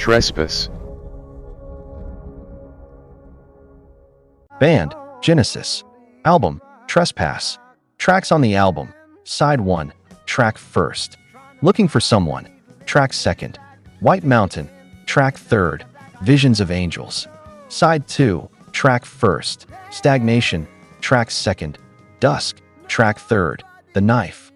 Trespass. Band, Genesis. Album, Trespass. Tracks on the album: Side 1, Track 1st, Looking for Someone, Track 2nd, White Mountain, Track 3rd, Visions of Angels. Side 2, Track 1st, Stagnation, Track 2nd, Dusk, Track 3rd, The Knife.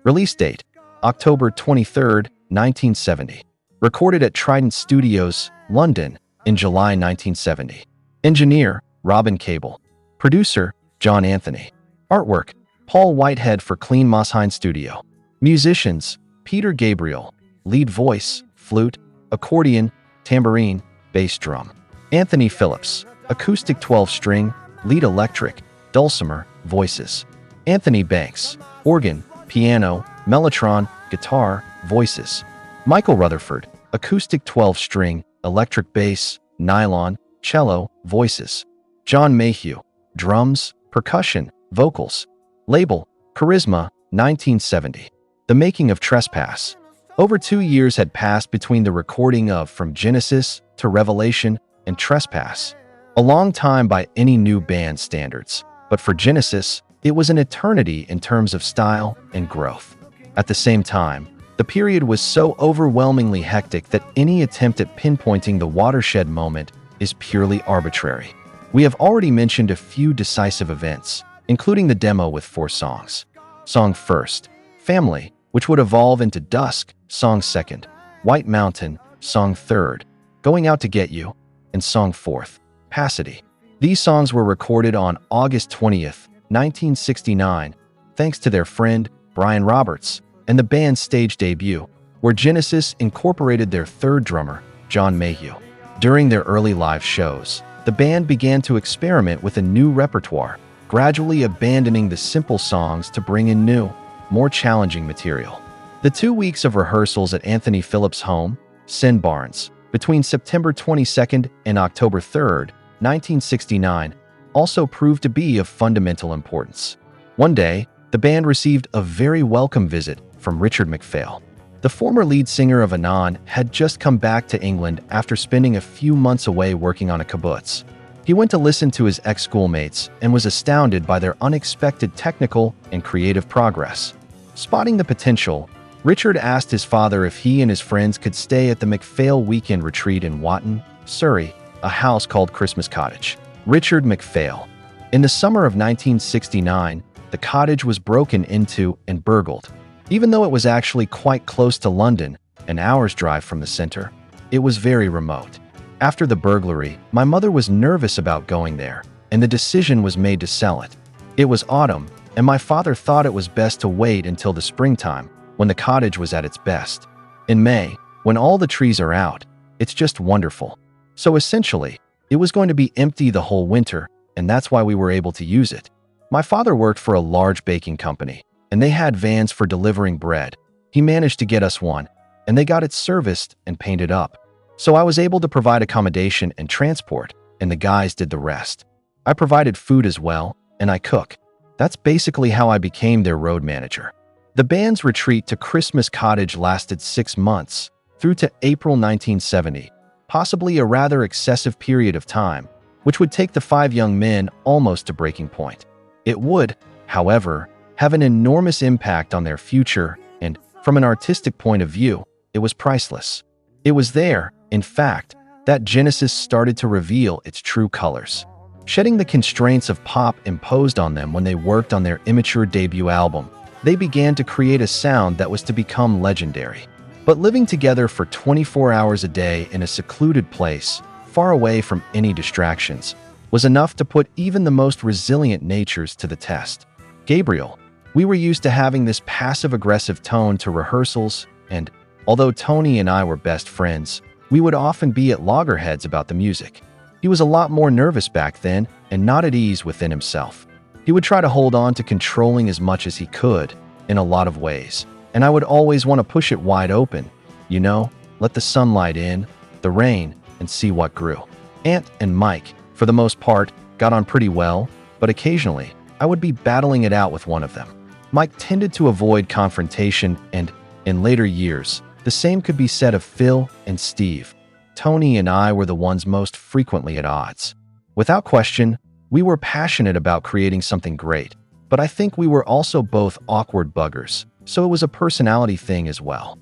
Release date, October 23, 1970. Recorded at Trident Studios, London, in July 1970. Engineer, Robin Cable. Producer, John Anthony. Artwork, Paul Whitehead for Clean Mossine Studio. Musicians, Peter Gabriel. Lead voice, flute, accordion, tambourine, bass drum. Anthony Phillips, acoustic 12-string, lead electric, dulcimer, voices. Anthony Banks, organ, piano, mellotron, guitar, voices. Michael Rutherford, acoustic 12-string, electric bass, nylon, cello, voices. John Mayhew, drums, percussion, vocals. Label, Charisma, 1970. The making of Trespass. Over 2 years had passed between the recording of From Genesis to Revelation and Trespass. A long time by any new band standards, but for Genesis, it was an eternity in terms of style and growth. At the same time, the period was so overwhelmingly hectic that any attempt at pinpointing the watershed moment is purely arbitrary. We have already mentioned a few decisive events, including the demo with 4 songs. Song 1st, Family, which would evolve into Dusk, Song 2nd, White Mountain, Song 3rd, Going Out to Get You, and Song 4th, Passity. These songs were recorded on August 20th, 1969, thanks to their friend, Brian Roberts, and the band's stage debut, where Genesis incorporated their 3rd drummer, John Mayhew. During their early live shows, the band began to experiment with a new repertoire, gradually abandoning the simple songs to bring in new, more challenging material. The 2 weeks of rehearsals at Anthony Phillips' home, Sin Barnes, between September 22nd and October 3rd, 1969, also proved to be of fundamental importance. One day, the band received a very welcome visit from Richard MacPhail. The former lead singer of Anon had just come back to England after spending a few months away working on a kibbutz. He went to listen to his ex-schoolmates and was astounded by their unexpected technical and creative progress. Spotting the potential, Richard asked his father if he and his friends could stay at the MacPhail weekend retreat in Watton, Surrey, a house called Christmas Cottage. Richard MacPhail. In the summer of 1969, the cottage was broken into and burgled. Even though it was actually quite close to London, an hour's drive from the center, it was very remote. After the burglary, my mother was nervous about going there, and the decision was made to sell it. It was autumn, and my father thought it was best to wait until the springtime, when the cottage was at its best. In May, when all the trees are out, it's just wonderful. So essentially, it was going to be empty the whole winter, and that's why we were able to use it. My father worked for a large baking company, and they had vans for delivering bread. He managed to get us one, and they got it serviced and painted up. So I was able to provide accommodation and transport, and the guys did the rest. I provided food as well, and I cook. That's basically how I became their road manager. The band's retreat to Christmas Cottage lasted 6 months, through to April 1970, possibly a rather excessive period of time, which would take the 5 young men almost to breaking point. It would, however, have an enormous impact on their future, and, from an artistic point of view, it was priceless. It was there, in fact, that Genesis started to reveal its true colors, shedding the constraints of pop imposed on them when they worked on their immature debut album. They began to create a sound that was to become legendary. But living together for 24 hours a day in a secluded place, far away from any distractions, was enough to put even the most resilient natures to the test. Gabriel. We were used to having this passive-aggressive tone to rehearsals, and, although Tony and I were best friends, we would often be at loggerheads about the music. He was a lot more nervous back then and not at ease within himself. He would try to hold on to controlling as much as he could, in a lot of ways, and I would always want to push it wide open. You know, let the sunlight in, the rain, and see what grew. Ant and Mike, for the most part, got on pretty well, but occasionally, I would be battling it out with one of them. Mike tended to avoid confrontation and, in later years, the same could be said of Phil and Steve. Tony and I were the ones most frequently at odds. Without question, we were passionate about creating something great, but I think we were also both awkward buggers, so it was a personality thing as well.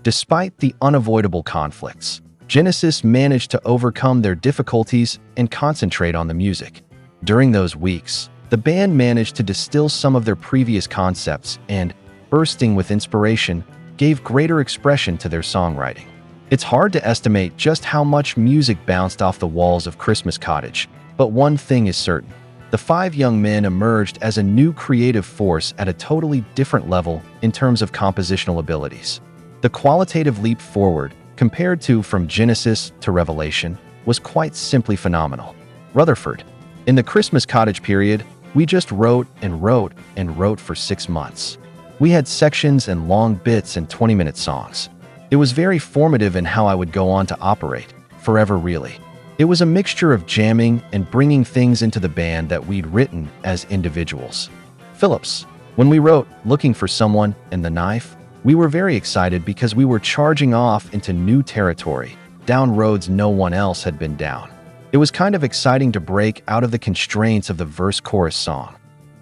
Despite the unavoidable conflicts, Genesis managed to overcome their difficulties and concentrate on the music. During those weeks, the band managed to distill some of their previous concepts and, bursting with inspiration, gave greater expression to their songwriting. It's hard to estimate just how much music bounced off the walls of Christmas Cottage, but one thing is certain. The five young men emerged as a new creative force at a totally different level in terms of compositional abilities. The qualitative leap forward, compared to From Genesis to Revelation, was quite simply phenomenal. Rutherford. In the Christmas Cottage period, we just wrote and wrote and wrote for 6 months. We had sections and long bits and 20-minute songs. It was very formative in how I would go on to operate, forever really. It was a mixture of jamming and bringing things into the band that we'd written as individuals. Phillips. When we wrote Looking for Someone and The Knife, we were very excited because we were charging off into new territory, down roads no one else had been down. It was kind of exciting to break out of the constraints of the verse-chorus song.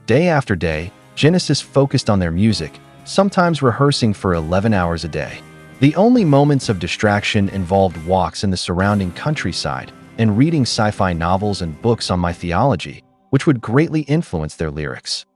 Day after day, Genesis focused on their music, sometimes rehearsing for 11 hours a day. The only moments of distraction involved walks in the surrounding countryside and reading sci-fi novels and books on my theology, which would greatly influence their lyrics.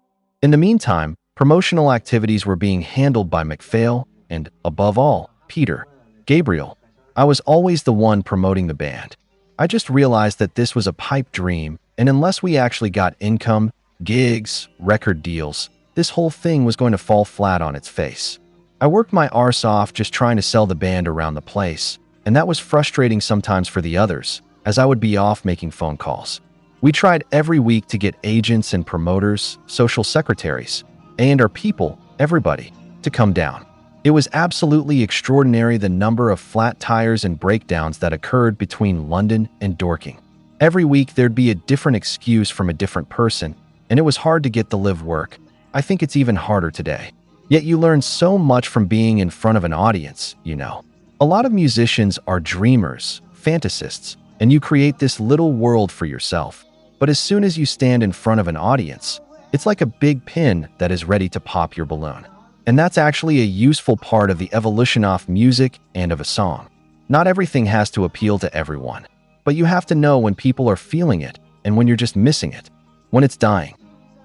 In the meantime, promotional activities were being handled by MacPhail and, above all, Peter Gabriel. I was always the one promoting the band. I just realized that this was a pipe dream, and unless we actually got income, gigs, record deals, this whole thing was going to fall flat on its face. I worked my arse off just trying to sell the band around the place, and that was frustrating sometimes for the others, as I would be off making phone calls. We tried every week to get agents and promoters, social secretaries, A&R people, everybody, to come down. It was absolutely extraordinary the number of flat tires and breakdowns that occurred between London and Dorking. Every week there'd be a different excuse from a different person, and it was hard to get the live work. I think it's even harder today. Yet you learn so much from being in front of an audience, you know. A lot of musicians are dreamers, fantasists, and you create this little world for yourself. But as soon as you stand in front of an audience, it's like a big pin that is ready to pop your balloon. And that's actually a useful part of the evolution of music and of a song. Not everything has to appeal to everyone, but you have to know when people are feeling it and when you're just missing it, when it's dying.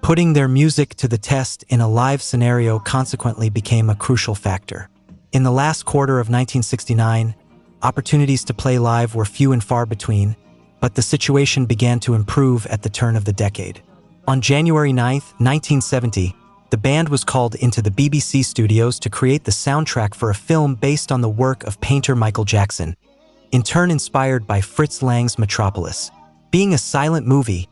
Putting their music to the test in a live scenario consequently became a crucial factor. In the last quarter of 1969, opportunities to play live were few and far between, but the situation began to improve at the turn of the decade. On January 9, 1970, the band was called into the BBC studios to create the soundtrack for a film based on the work of painter Michael Jackson, in turn inspired by Fritz Lang's Metropolis. Being a silent movie,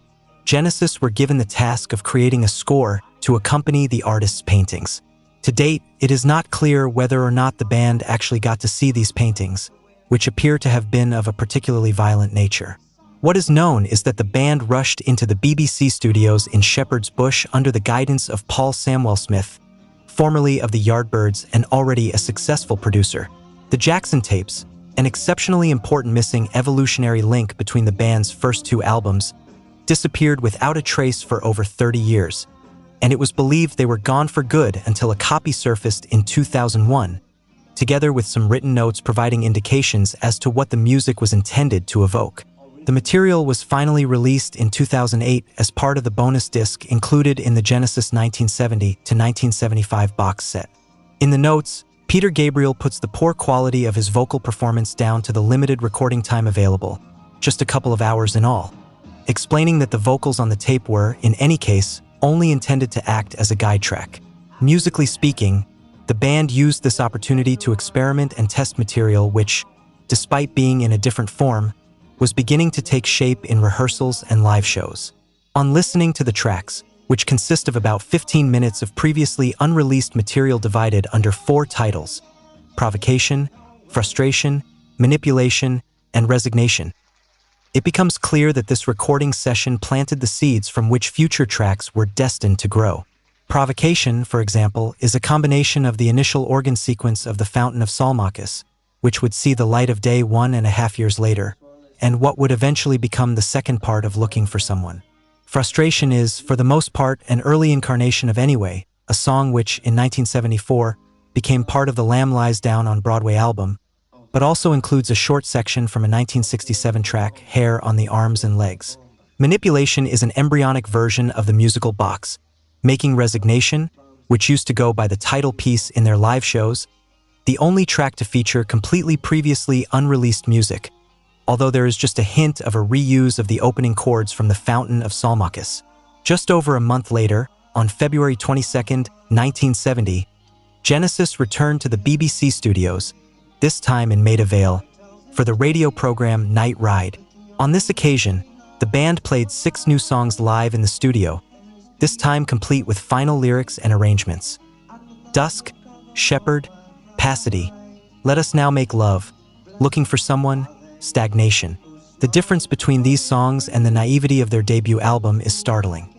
Genesis were given the task of creating a score to accompany the artist's paintings. To date, it is not clear whether or not the band actually got to see these paintings, which appear to have been of a particularly violent nature. What is known is that the band rushed into the BBC studios in Shepherd's Bush under the guidance of Paul Samwell-Smith, formerly of the Yardbirds and already a successful producer. The Jackson tapes, an exceptionally important missing evolutionary link between the band's first 2 albums, disappeared without a trace for over 30 years, and it was believed they were gone for good until a copy surfaced in 2001, together with some written notes providing indications as to what the music was intended to evoke. The material was finally released in 2008 as part of the bonus disc included in the Genesis 1970 to 1975 box set. In the notes, Peter Gabriel puts the poor quality of his vocal performance down to the limited recording time available, just a couple of hours in all, explaining that the vocals on the tape were, in any case, only intended to act as a guide track. Musically speaking, the band used this opportunity to experiment and test material which, despite being in a different form, was beginning to take shape in rehearsals and live shows. On listening to the tracks, which consist of about 15 minutes of previously unreleased material divided under 4 titles: Provocation, Frustration, Manipulation, and Resignation, it becomes clear that this recording session planted the seeds from which future tracks were destined to grow. Provocation, for example, is a combination of the initial organ sequence of the Fountain of Salmachus, which would see the light of day 1.5 years later, and what would eventually become the second part of Looking for Someone. Frustration is, for the most part, an early incarnation of Anyway, a song which, in 1974, became part of the Lamb Lies Down on Broadway album, but also includes a short section from a 1967 track, Hair on the Arms and Legs. Manipulation is an embryonic version of the musical box, making Resignation, which used to go by the title piece in their live shows, the only track to feature completely previously unreleased music, although there is just a hint of a reuse of the opening chords from the Fountain of Salmacis. Just over a month later, on February 22, 1970, Genesis returned to the BBC studios, this time in Maida Vale, for the radio program Night Ride. On this occasion, the band played 6 new songs live in the studio, this time complete with final lyrics and arrangements. Dusk, Shepherd, Passity, Let Us Now Make Love, Looking for Someone, Stagnation. The difference between these songs and the naivety of their debut album is startling.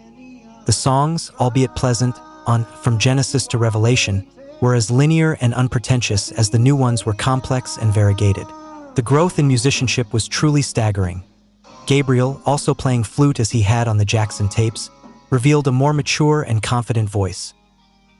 The songs, albeit pleasant, on From Genesis to Revelation, were as linear and unpretentious as the new ones were complex and variegated. The growth in musicianship was truly staggering. Gabriel, also playing flute as he had on the Jackson tapes, revealed a more mature and confident voice.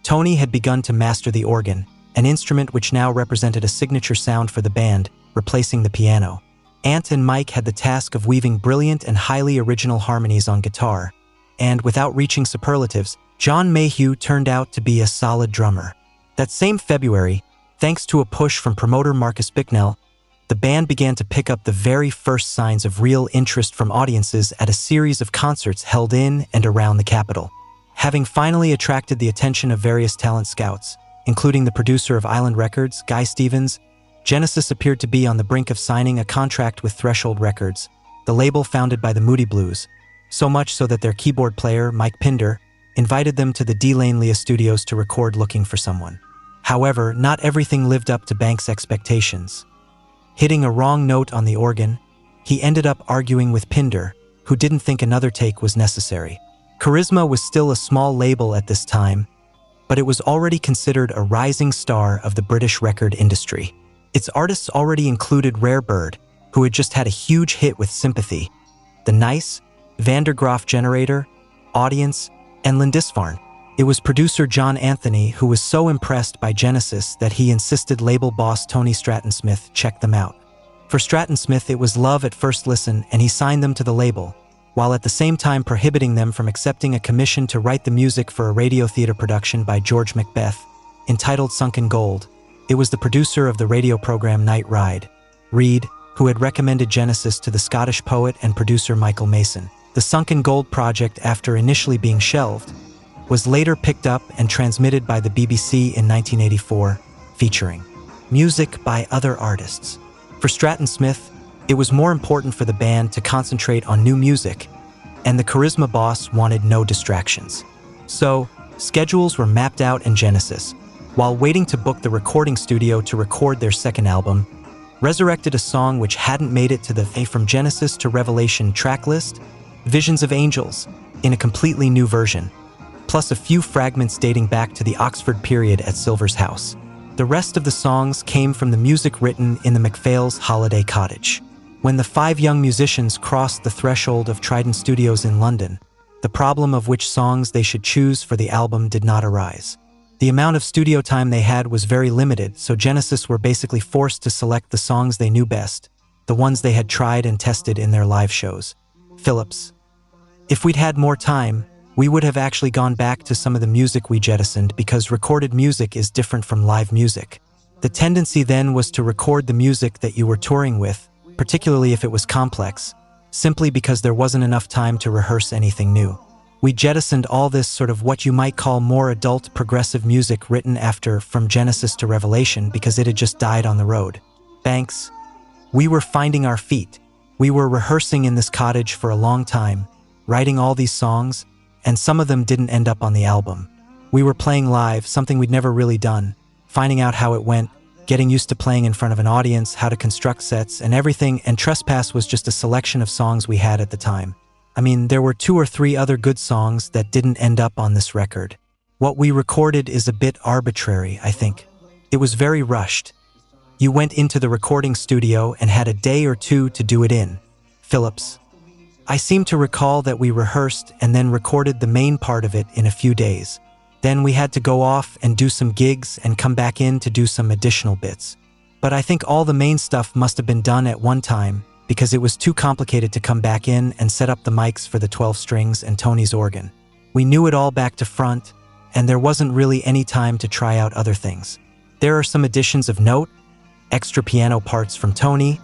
Tony had begun to master the organ, an instrument which now represented a signature sound for the band, replacing the piano. Ant and Mike had the task of weaving brilliant and highly original harmonies on guitar, and without reaching superlatives, John Mayhew turned out to be a solid drummer. That same February, thanks to a push from promoter Marcus Bicknell, the band began to pick up the very first signs of real interest from audiences at a series of concerts held in and around the capital. Having finally attracted the attention of various talent scouts, including the producer of Island Records, Guy Stevens, Genesis appeared to be on the brink of signing a contract with Threshold Records, the label founded by the Moody Blues, so much so that their keyboard player, Mike Pinder, invited them to the D-Lane Lea studios to record Looking for Someone. However, not everything lived up to Banks' expectations. Hitting a wrong note on the organ, he ended up arguing with Pinder, who didn't think another take was necessary. Charisma was still a small label at this time, but it was already considered a rising star of the British record industry. Its artists already included Rare Bird, who had just had a huge hit with Sympathy, The Nice, Vandergraaf Generator, Audience, and Lindisfarne. It was producer John Anthony who was so impressed by Genesis that he insisted label boss Tony Stratton-Smith check them out. For Stratton-Smith, it was love at first listen, and he signed them to the label, while at the same time prohibiting them from accepting a commission to write the music for a radio theater production by George Macbeth, entitled Sunken Gold. It was the producer of the radio program Night Ride, Reed, who had recommended Genesis to the Scottish poet and producer Michael Mason. The Sunken Gold project, after initially being shelved, was later picked up and transmitted by the BBC in 1984, featuring music by other artists. For Stratton-Smith, it was more important for the band to concentrate on new music, and the charisma boss wanted no distractions. So, schedules were mapped out in Genesis, while waiting to book the recording studio to record their second album, resurrected a song which hadn't made it to the From Genesis to Revelation track list, Visions of Angels, in a completely new version, plus a few fragments dating back to the Oxford period at Silver's house. The rest of the songs came from the music written in the MacPhail's Holiday Cottage. When the 5 young musicians crossed the threshold of Trident Studios in London, the problem of which songs they should choose for the album did not arise. The amount of studio time they had was very limited, so Genesis were basically forced to select the songs they knew best, the ones they had tried and tested in their live shows. Phillips: "If we'd had more time, we would have actually gone back to some of the music we jettisoned, because recorded music is different from live music. The tendency then was to record the music that you were touring with, particularly if it was complex, simply because there wasn't enough time to rehearse anything new. We jettisoned all this sort of what you might call more adult progressive music written after From Genesis to Revelation because it had just died on the road." Banks: "We were finding our feet. We were rehearsing in this cottage for a long time, writing all these songs, and some of them didn't end up on the album. We were playing live, something we'd never really done, finding out how it went, getting used to playing in front of an audience, how to construct sets and everything, and Trespass was just a selection of songs we had at the time. I mean, there were 2 or 3 other good songs that didn't end up on this record. What we recorded is a bit arbitrary, I think. It was very rushed. You went into the recording studio and had a day or two to do it in. Phillips. I seem to recall that we rehearsed and then recorded the main part of it in a few days. Then we had to go off and do some gigs and come back in to do some additional bits. But I think all the main stuff must have been done at one time because it was too complicated to come back in and set up the mics for the 12 strings and Tony's organ. We knew it all back to front, and there wasn't really any time to try out other things. There are some additions of note, extra piano parts from Tony,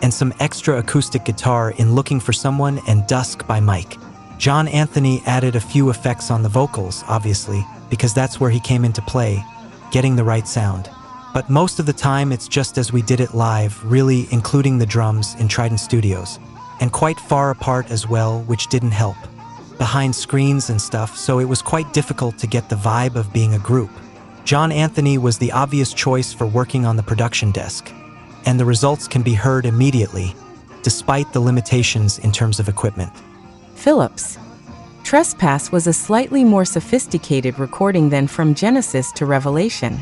and some extra acoustic guitar in Looking for Someone and Dusk by Mike. John Anthony added a few effects on the vocals, obviously, because that's where he came into play, getting the right sound. But most of the time it's just as we did it live, really including the drums in Trident Studios, and quite far apart as well, which didn't help. Behind screens and stuff, so it was quite difficult to get the vibe of being a group. John Anthony was the obvious choice for working on the production desk, and the results can be heard immediately, despite the limitations in terms of equipment. Phillips. Trespass was a slightly more sophisticated recording than From Genesis to Revelation.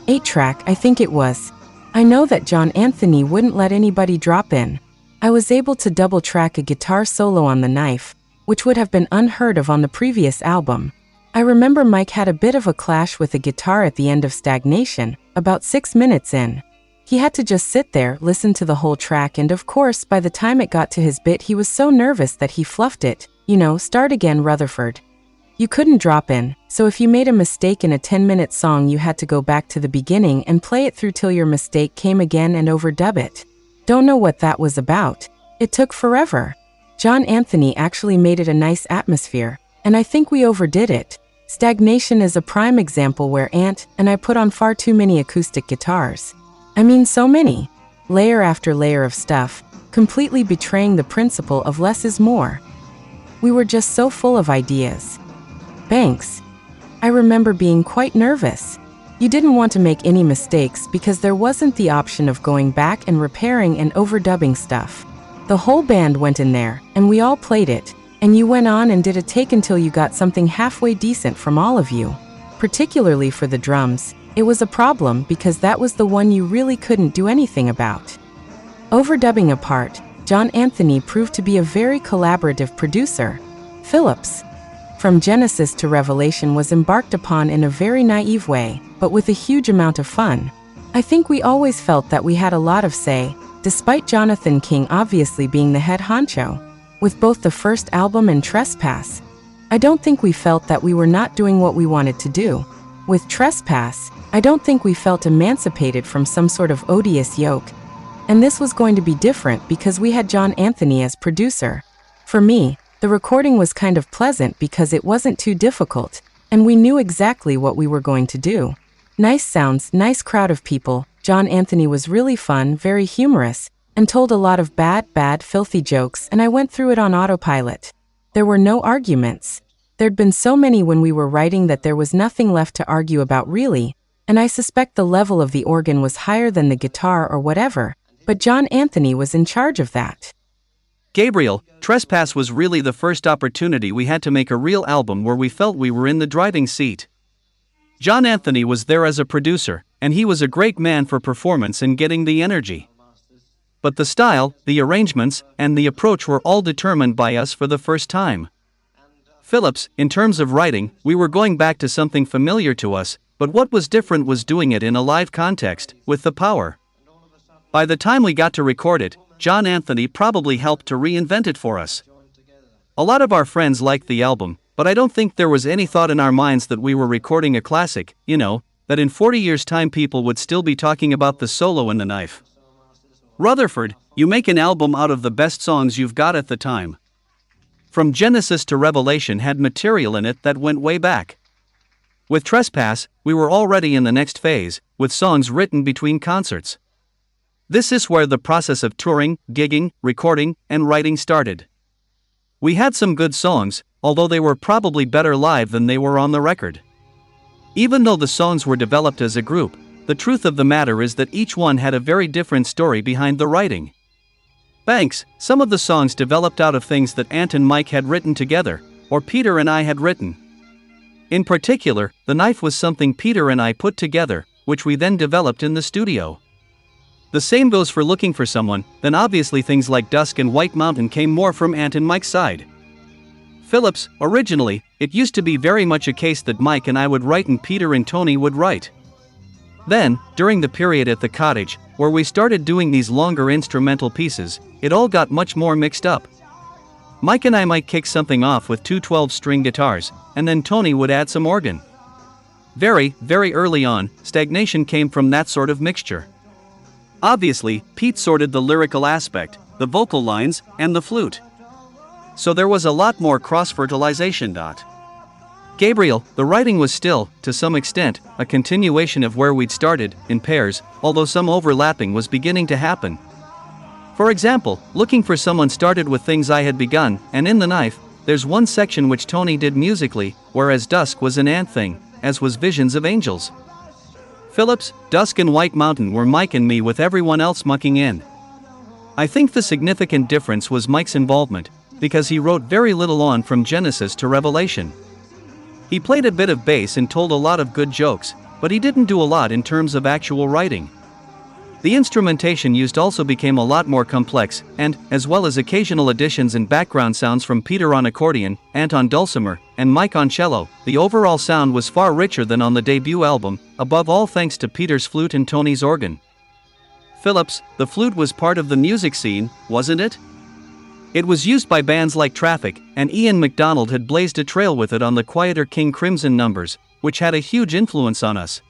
8-track, I think it was. I know that John Anthony wouldn't let anybody drop in. I was able to double-track a guitar solo on the knife, which would have been unheard of on the previous album. I remember Mike had a bit of a clash with the guitar at the end of Stagnation, about 6 minutes in. He had to just sit there, listen to the whole track, and of course, by the time it got to his bit, he was so nervous that he fluffed it. Start again, Rutherford. You couldn't drop in, so if you made a mistake in a 10-minute song, you had to go back to the beginning and play it through till your mistake came again and overdub it. Don't know what that was about. It took forever. John Anthony actually made it a nice atmosphere, and I think we overdid it. Stagnation is a prime example where Ant and I put on far too many acoustic guitars. I mean, so many. Layer after layer of stuff, completely betraying the principle of less is more. We were just so full of ideas. Banks. I remember being quite nervous. You didn't want to make any mistakes because there wasn't the option of going back and repairing and overdubbing stuff. The whole band went in there, and we all played it, and you went on and did a take until you got something halfway decent from all of you. Particularly for the drums, it was a problem because that was the one you really couldn't do anything about. Overdubbing apart, John Anthony proved to be a very collaborative producer. Phillips. From Genesis to Revelation was embarked upon in a very naive way, but with a huge amount of fun. I think we always felt that we had a lot of say, despite Jonathan King obviously being the head honcho. With both the first album and Trespass, I don't think we felt that we were not doing what we wanted to do. With Trespass, I don't think we felt emancipated from some sort of odious yoke. And this was going to be different because we had John Anthony as producer. For me, the recording was kind of pleasant because it wasn't too difficult, and we knew exactly what we were going to do. Nice sounds, nice crowd of people. John Anthony was really fun, very humorous, and told a lot of bad, filthy jokes, and I went through it on autopilot. There were no arguments. There'd been so many when we were writing that there was nothing left to argue about really, and I suspect the level of the organ was higher than the guitar or whatever, but John Anthony was in charge of that. Gabriel, Trespass was really the first opportunity we had to make a real album where we felt we were in the driving seat. John Anthony was there as a producer, and he was a great man for performance and getting the energy. But the style, the arrangements, and the approach were all determined by us for the first time. Phillips, in terms of writing, we were going back to something familiar to us, but what was different was doing it in a live context, with the power. By the time we got to record it, John Anthony probably helped to reinvent it for us. A lot of our friends liked the album, but I don't think there was any thought in our minds that we were recording a classic, that in 40 years' time people would still be talking about the solo and the knife. Rutherford, you make an album out of the best songs you've got at the time. From Genesis to Revelation had material in it that went way back. With Trespass, we were already in the next phase, with songs written between concerts. This is where the process of touring, gigging, recording, and writing started. We had some good songs, although they were probably better live than they were on the record. Even though the songs were developed as a group, the truth of the matter is that each one had a very different story behind the writing. Banks, some of the songs developed out of things that Ant and Mike had written together, or Peter and I had written. In particular, The Knife was something Peter and I put together, which we then developed in the studio. The same goes for looking for someone, then obviously things like Dusk and White Mountain came more from Ant and Mike's side. Phillips, originally, it used to be very much a case that Mike and I would write and Peter and Tony would write. Then, during the period at the cottage, where we started doing these longer instrumental pieces, it all got much more mixed up. Mike and I might kick something off with two 12-string guitars, and then Tony would add some organ. Very, very early on, stagnation came from that sort of mixture. Obviously, Pete sorted the lyrical aspect, the vocal lines, and the flute. So there was a lot more cross-fertilization. Gabriel, the writing was still, to some extent, a continuation of where we'd started, in pairs, although some overlapping was beginning to happen. For example, Looking for Someone started with things I had begun, and in The Knife, there's one section which Tony did musically, whereas Dusk was an Ant thing, as was Visions of Angels. Phillips, Dusk and White Mountain were Mike and me with everyone else mucking in. I think the significant difference was Mike's involvement, because he wrote very little on from Genesis to Revelation. He played a bit of bass and told a lot of good jokes, but he didn't do a lot in terms of actual writing. The instrumentation used also became a lot more complex, and, as well as occasional additions and background sounds from Peter on accordion, Ant on dulcimer, and Mike on cello, the overall sound was far richer than on the debut album, above all thanks to Peter's flute and Tony's organ. Phillips, the flute was part of the music scene, wasn't it? It was used by bands like Traffic, and Ian MacDonald had blazed a trail with it on the quieter King Crimson numbers, which had a huge influence on us.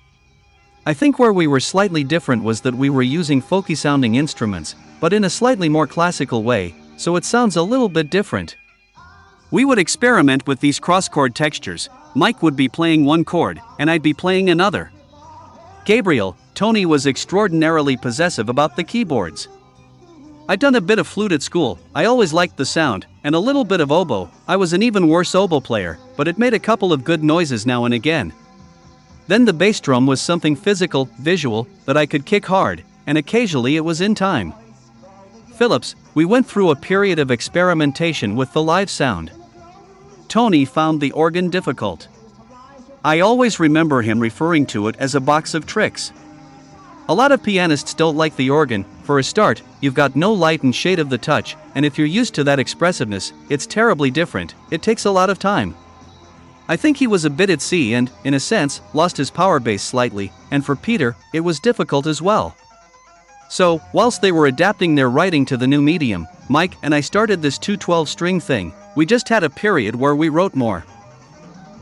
I think where we were slightly different was that we were using folky-sounding instruments, but in a slightly more classical way, so it sounds a little bit different. We would experiment with these cross-chord textures. Mike would be playing one chord, and I'd be playing another. Gabriel, Tony was extraordinarily possessive about the keyboards. I'd done a bit of flute at school, I always liked the sound, and a little bit of oboe. I was an even worse oboe player, but it made a couple of good noises now and again. Then the bass drum was something physical, visual, that I could kick hard, and occasionally it was in time. Phillips, we went through a period of experimentation with the live sound. Tony found the organ difficult. I always remember him referring to it as a box of tricks. A lot of pianists don't like the organ. For a start, you've got no light and shade of the touch, and if you're used to that expressiveness, it's terribly different. It takes a lot of time. I think he was a bit at sea and, in a sense, lost his power base slightly, and for Peter, it was difficult as well. So, whilst they were adapting their writing to the new medium, Mike and I started this 212-string thing. We just had a period where we wrote more.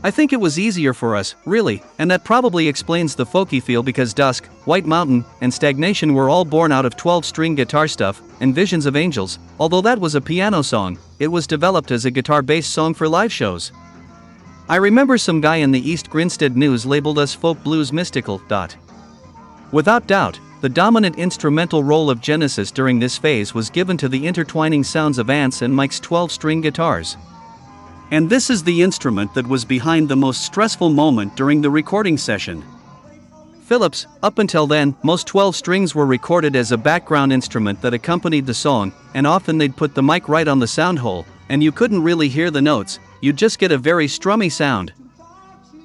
I think it was easier for us, really, and that probably explains the folky feel because Dusk, White Mountain, and Stagnation were all born out of 12-string guitar stuff, and Visions of Angels, although that was a piano song, it was developed as a guitar-based song for live shows. I remember some guy in the East Grinstead News labeled us folk blues mystical. Without doubt, the dominant instrumental role of Genesis during this phase was given to the intertwining sounds of Ant's and Mike's 12-string guitars. And this is the instrument that was behind the most stressful moment during the recording session. Phillips, up until then, most 12 strings were recorded as a background instrument that accompanied the song, and often they'd put the mic right on the sound hole, and you couldn't really hear the notes. You'd just get a very strummy sound.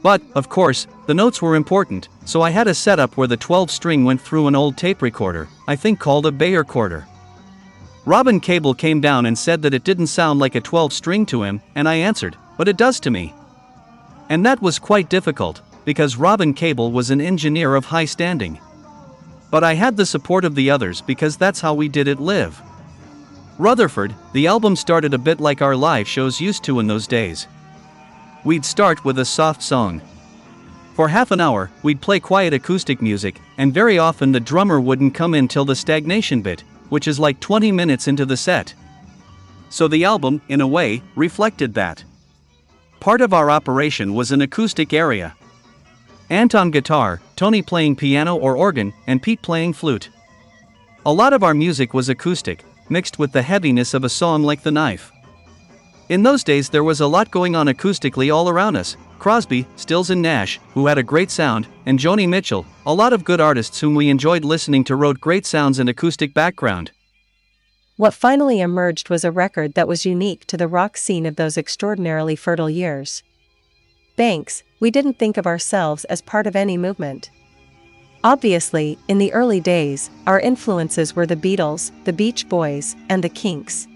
But, of course, the notes were important, so I had a setup where the 12-string went through an old tape recorder, I think called a Bayer recorder. Robin Cable came down and said that it didn't sound like a 12-string to him, and I answered, but it does to me. And that was quite difficult, because Robin Cable was an engineer of high standing. But I had the support of the others because that's how we did it live. Rutherford, the album started a bit like our live shows used to in those days. We'd start with a soft song. For half an hour, we'd play quiet acoustic music, and very often the drummer wouldn't come in till the stagnation bit, which is like 20 minutes into the set. So the album, in a way, reflected that. Part of our operation was an acoustic area. Ant on guitar, Tony playing piano or organ, and Pete playing flute. A lot of our music was acoustic, mixed with the heaviness of a song like The Knife. In those days there was a lot going on acoustically all around us. Crosby, Stills and Nash, who had a great sound, and Joni Mitchell, a lot of good artists whom we enjoyed listening to wrote great sounds and acoustic background. What finally emerged was a record that was unique to the rock scene of those extraordinarily fertile years. Banks, we didn't think of ourselves as part of any movement. Obviously, in the early days, our influences were the Beatles, the Beach Boys, and the Kinks.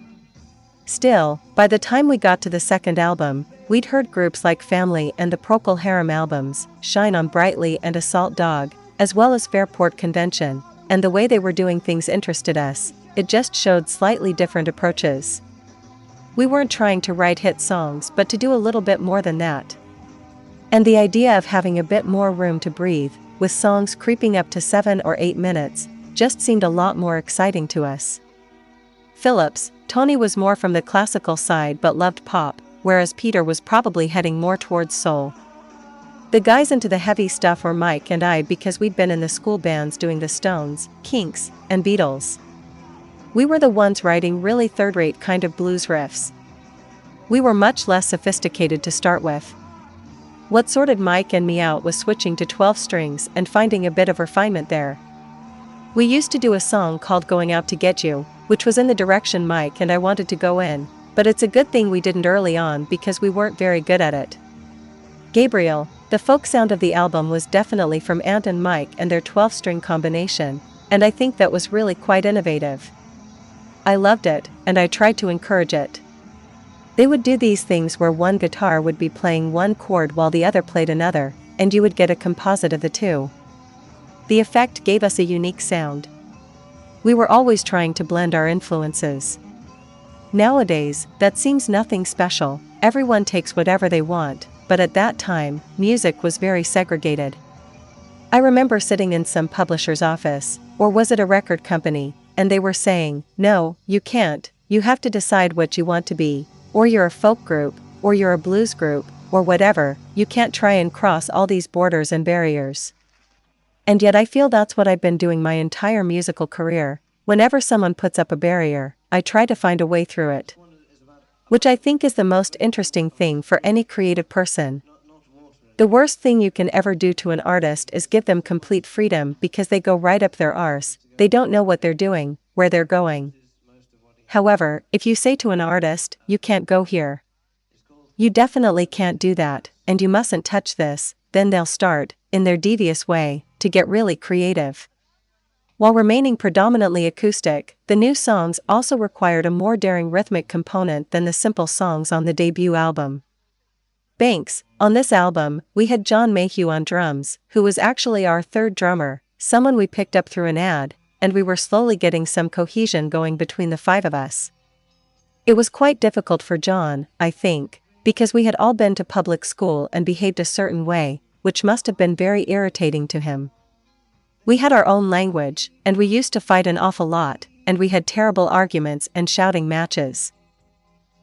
Still, by the time we got to the second album, we'd heard groups like Family and the Procol Harum albums, Shine On Brightly and Assault Dog, as well as Fairport Convention, and the way they were doing things interested us. It just showed slightly different approaches. We weren't trying to write hit songs but to do a little bit more than that. And the idea of having a bit more room to breathe, with songs creeping up to 7 or 8 minutes, just seemed a lot more exciting to us. Phillips, Tony was more from the classical side but loved pop, whereas Peter was probably heading more towards soul. The guys into the heavy stuff were Mike and I because we'd been in the school bands doing the Stones, Kinks, and Beatles. We were the ones writing really third-rate kind of blues riffs. We were much less sophisticated to start with. What sorted Mike and me out was switching to 12 strings and finding a bit of refinement there. We used to do a song called Going Out to Get You, which was in the direction Mike and I wanted to go in, but it's a good thing we didn't early on because we weren't very good at it. Gabriel, the folk sound of the album, was definitely from Ant and Mike and their 12-string combination, and I think that was really quite innovative. I loved it, and I tried to encourage it. They would do these things where one guitar would be playing one chord while the other played another, and you would get a composite of the two. The effect gave us a unique sound. We were always trying to blend our influences. Nowadays, that seems nothing special, everyone takes whatever they want, but at that time, music was very segregated. I remember sitting in some publisher's office, or was it a record company, and they were saying, "No, you can't, you have to decide what you want to be, or you're a folk group, or you're a blues group, or whatever, you can't try and cross all these borders and barriers." And yet I feel that's what I've been doing my entire musical career. Whenever someone puts up a barrier, I try to find a way through it. Which I think is the most interesting thing for any creative person. The worst thing you can ever do to an artist is give them complete freedom because they go right up their arse, they don't know what they're doing, where they're going. However, if you say to an artist, "You can't go here. You definitely can't do that, and you mustn't touch this," then they'll start, in their devious way, to get really creative. While remaining predominantly acoustic, the new songs also required a more daring rhythmic component than the simple songs on the debut album. Banks, on this album, we had John Mayhew on drums, who was actually our third drummer, someone we picked up through an ad, and we were slowly getting some cohesion going between the 5 of us. It was quite difficult for John, I think, because we had all been to public school and behaved a certain way, which must have been very irritating to him. We had our own language, and we used to fight an awful lot, and we had terrible arguments and shouting matches.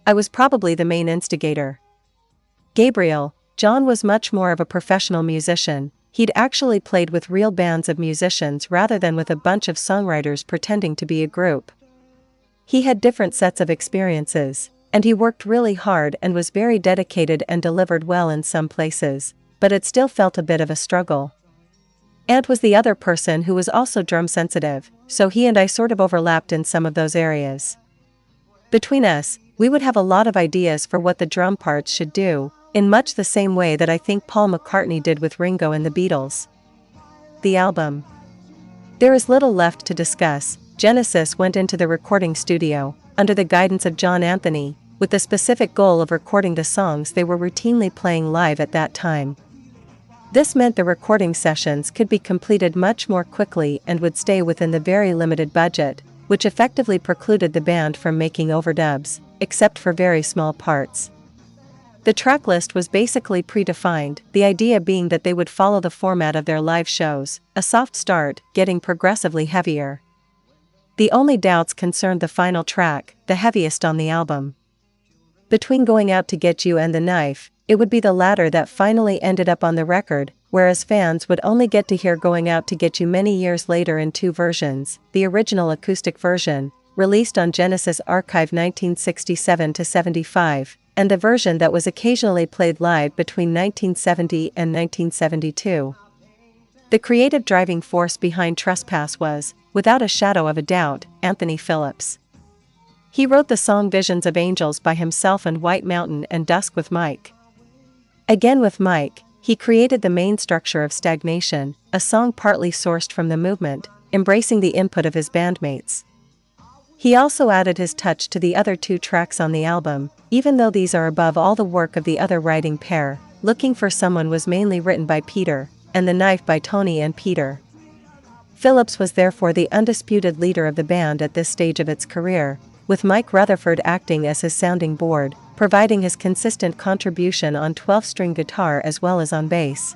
I was probably the main instigator. Gabriel, John was much more of a professional musician. He'd actually played with real bands of musicians rather than with a bunch of songwriters pretending to be a group. He had different sets of experiences, and he worked really hard and was very dedicated and delivered well in some places, but it still felt a bit of a struggle. Ant was the other person who was also drum sensitive, so he and I sort of overlapped in some of those areas. Between us, we would have a lot of ideas for what the drum parts should do, in much the same way that I think Paul McCartney did with Ringo and the Beatles. The album. There is little left to discuss. Genesis went into the recording studio, under the guidance of John Anthony, with the specific goal of recording the songs they were routinely playing live at that time. This meant the recording sessions could be completed much more quickly and would stay within the very limited budget, which effectively precluded the band from making overdubs, except for very small parts. The track list was basically predefined, the idea being that they would follow the format of their live shows, a soft start, getting progressively heavier. The only doubts concerned the final track, the heaviest on the album. Between Going Out to Get You and The Knife, it would be the latter that finally ended up on the record, whereas fans would only get to hear Going Out to Get You many years later in 2 versions, the original acoustic version, released on Genesis Archive 1967-75, and the version that was occasionally played live between 1970 and 1972. The creative driving force behind Trespass was, without a shadow of a doubt, Anthony Phillips. He wrote the song Visions of Angels by himself and White Mountain and Dusk with Mike. Again with Mike, he created the main structure of Stagnation, a song partly sourced from the movement, embracing the input of his bandmates. He also added his touch to the other 2 tracks on the album, even though these are above all the work of the other writing pair. Looking for Someone was mainly written by Peter, and The Knife by Tony and Peter. Phillips was therefore the undisputed leader of the band at this stage of its career, with Mike Rutherford acting as his sounding board, providing his consistent contribution on 12-string guitar as well as on bass.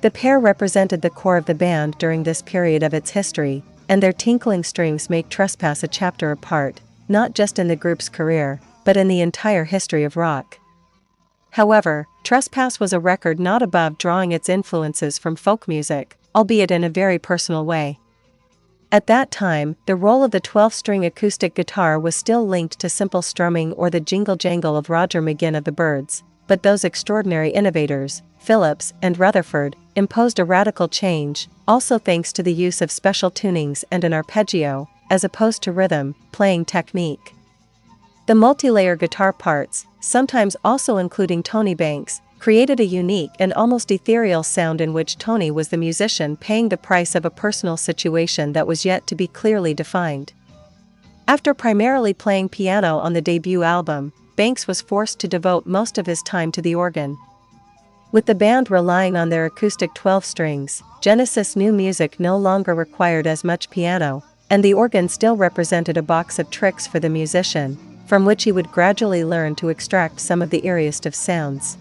The pair represented the core of the band during this period of its history, and their tinkling strings make Trespass a chapter apart, not just in the group's career, but in the entire history of rock. However, Trespass was a record not above drawing its influences from folk music, albeit in a very personal way. At that time, the role of the 12-string acoustic guitar was still linked to simple strumming or the jingle-jangle of Roger McGuinn of the Byrds, but those extraordinary innovators, Phillips and Rutherford, imposed a radical change, also thanks to the use of special tunings and an arpeggio, as opposed to rhythm, playing technique. The multi-layer guitar parts, sometimes also including Tony Banks, created a unique and almost ethereal sound in which Tony was the musician paying the price of a personal situation that was yet to be clearly defined. After primarily playing piano on the debut album, Banks was forced to devote most of his time to the organ. With the band relying on their acoustic 12 strings, Genesis' new music no longer required as much piano, and the organ still represented a box of tricks for the musician, from which he would gradually learn to extract some of the eeriest of sounds.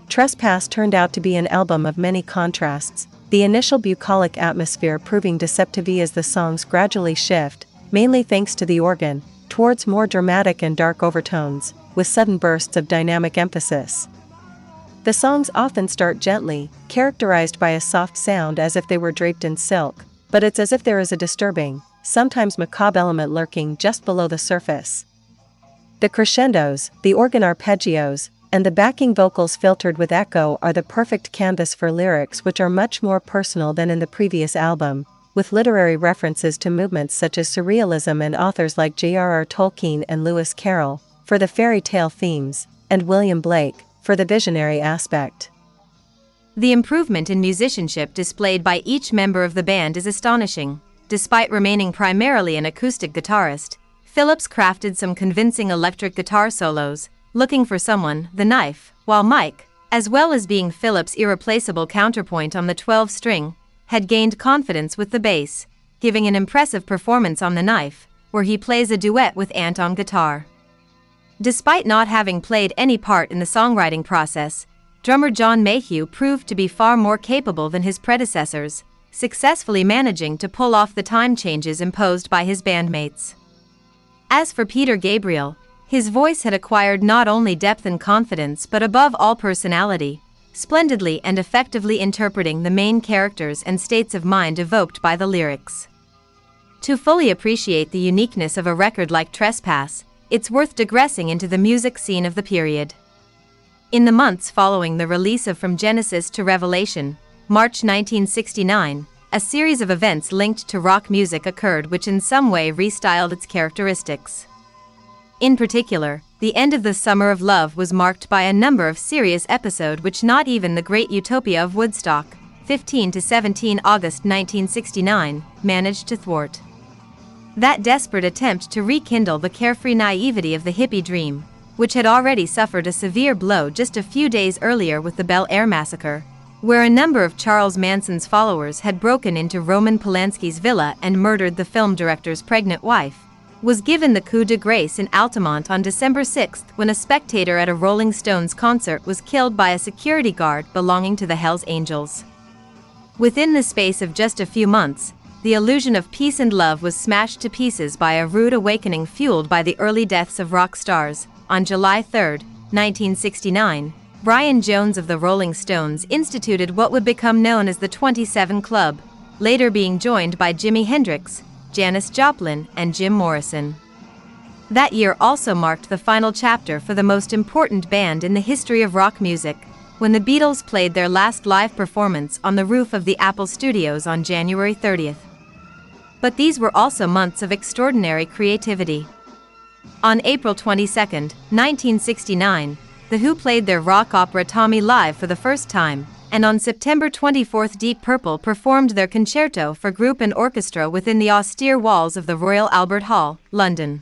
Trespass turned out to be an album of many contrasts, the initial bucolic atmosphere proving deceptive as the songs gradually shift, mainly thanks to the organ, towards more dramatic and dark overtones, with sudden bursts of dynamic emphasis. The songs often start gently, characterized by a soft sound as if they were draped in silk, but it's as if there is a disturbing, sometimes macabre element lurking just below the surface. The crescendos, the organ arpeggios, and the backing vocals filtered with echo are the perfect canvas for lyrics which are much more personal than in the previous album, with literary references to movements such as surrealism and authors like J.R.R. Tolkien and Lewis Carroll, for the fairy tale themes, and William Blake, for the visionary aspect. The improvement in musicianship displayed by each member of the band is astonishing. Despite remaining primarily an acoustic guitarist, Phillips crafted some convincing electric guitar solos, Looking for Someone, The Knife, while Mike, as well as being Phillips' irreplaceable counterpoint on the 12-string, had gained confidence with the bass, giving an impressive performance on The Knife, where he plays a duet with Ant on guitar. Despite not having played any part in the songwriting process, drummer John Mayhew proved to be far more capable than his predecessors, successfully managing to pull off the time changes imposed by his bandmates. As for Peter Gabriel, his voice had acquired not only depth and confidence but above all personality, splendidly and effectively interpreting the main characters and states of mind evoked by the lyrics. To fully appreciate the uniqueness of a record like Trespass, it's worth digressing into the music scene of the period. In the months following the release of From Genesis to Revelation, March 1969, a series of events linked to rock music occurred which in some way restyled its characteristics. In particular, the end of the Summer of Love was marked by a number of serious episodes which not even the great utopia of Woodstock, 15 to 17 August 1969, managed to thwart. That desperate attempt to rekindle the carefree naivety of the hippie dream, which had already suffered a severe blow just a few days earlier with the Bel Air massacre, where a number of Charles Manson's followers had broken into Roman Polanski's villa and murdered the film director's pregnant wife, was given the coup de grace in Altamont on December 6 when a spectator at a Rolling Stones concert was killed by a security guard belonging to the Hells Angels. Within the space of just a few months, the illusion of peace and love was smashed to pieces by a rude awakening fueled by the early deaths of rock stars. On July 3, 1969, Brian Jones of the Rolling Stones instituted what would become known as the 27 Club, later being joined by Jimi Hendrix, Janis Joplin, and Jim Morrison. That year also marked the final chapter for the most important band in the history of rock music, when the Beatles played their last live performance on the roof of the Apple Studios on January 30th. But these were also months of extraordinary creativity. On April 22, 1969, The Who played their rock opera Tommy live for the first time, and on September 24 Deep Purple performed their concerto for group and orchestra within the austere walls of the Royal Albert Hall, London.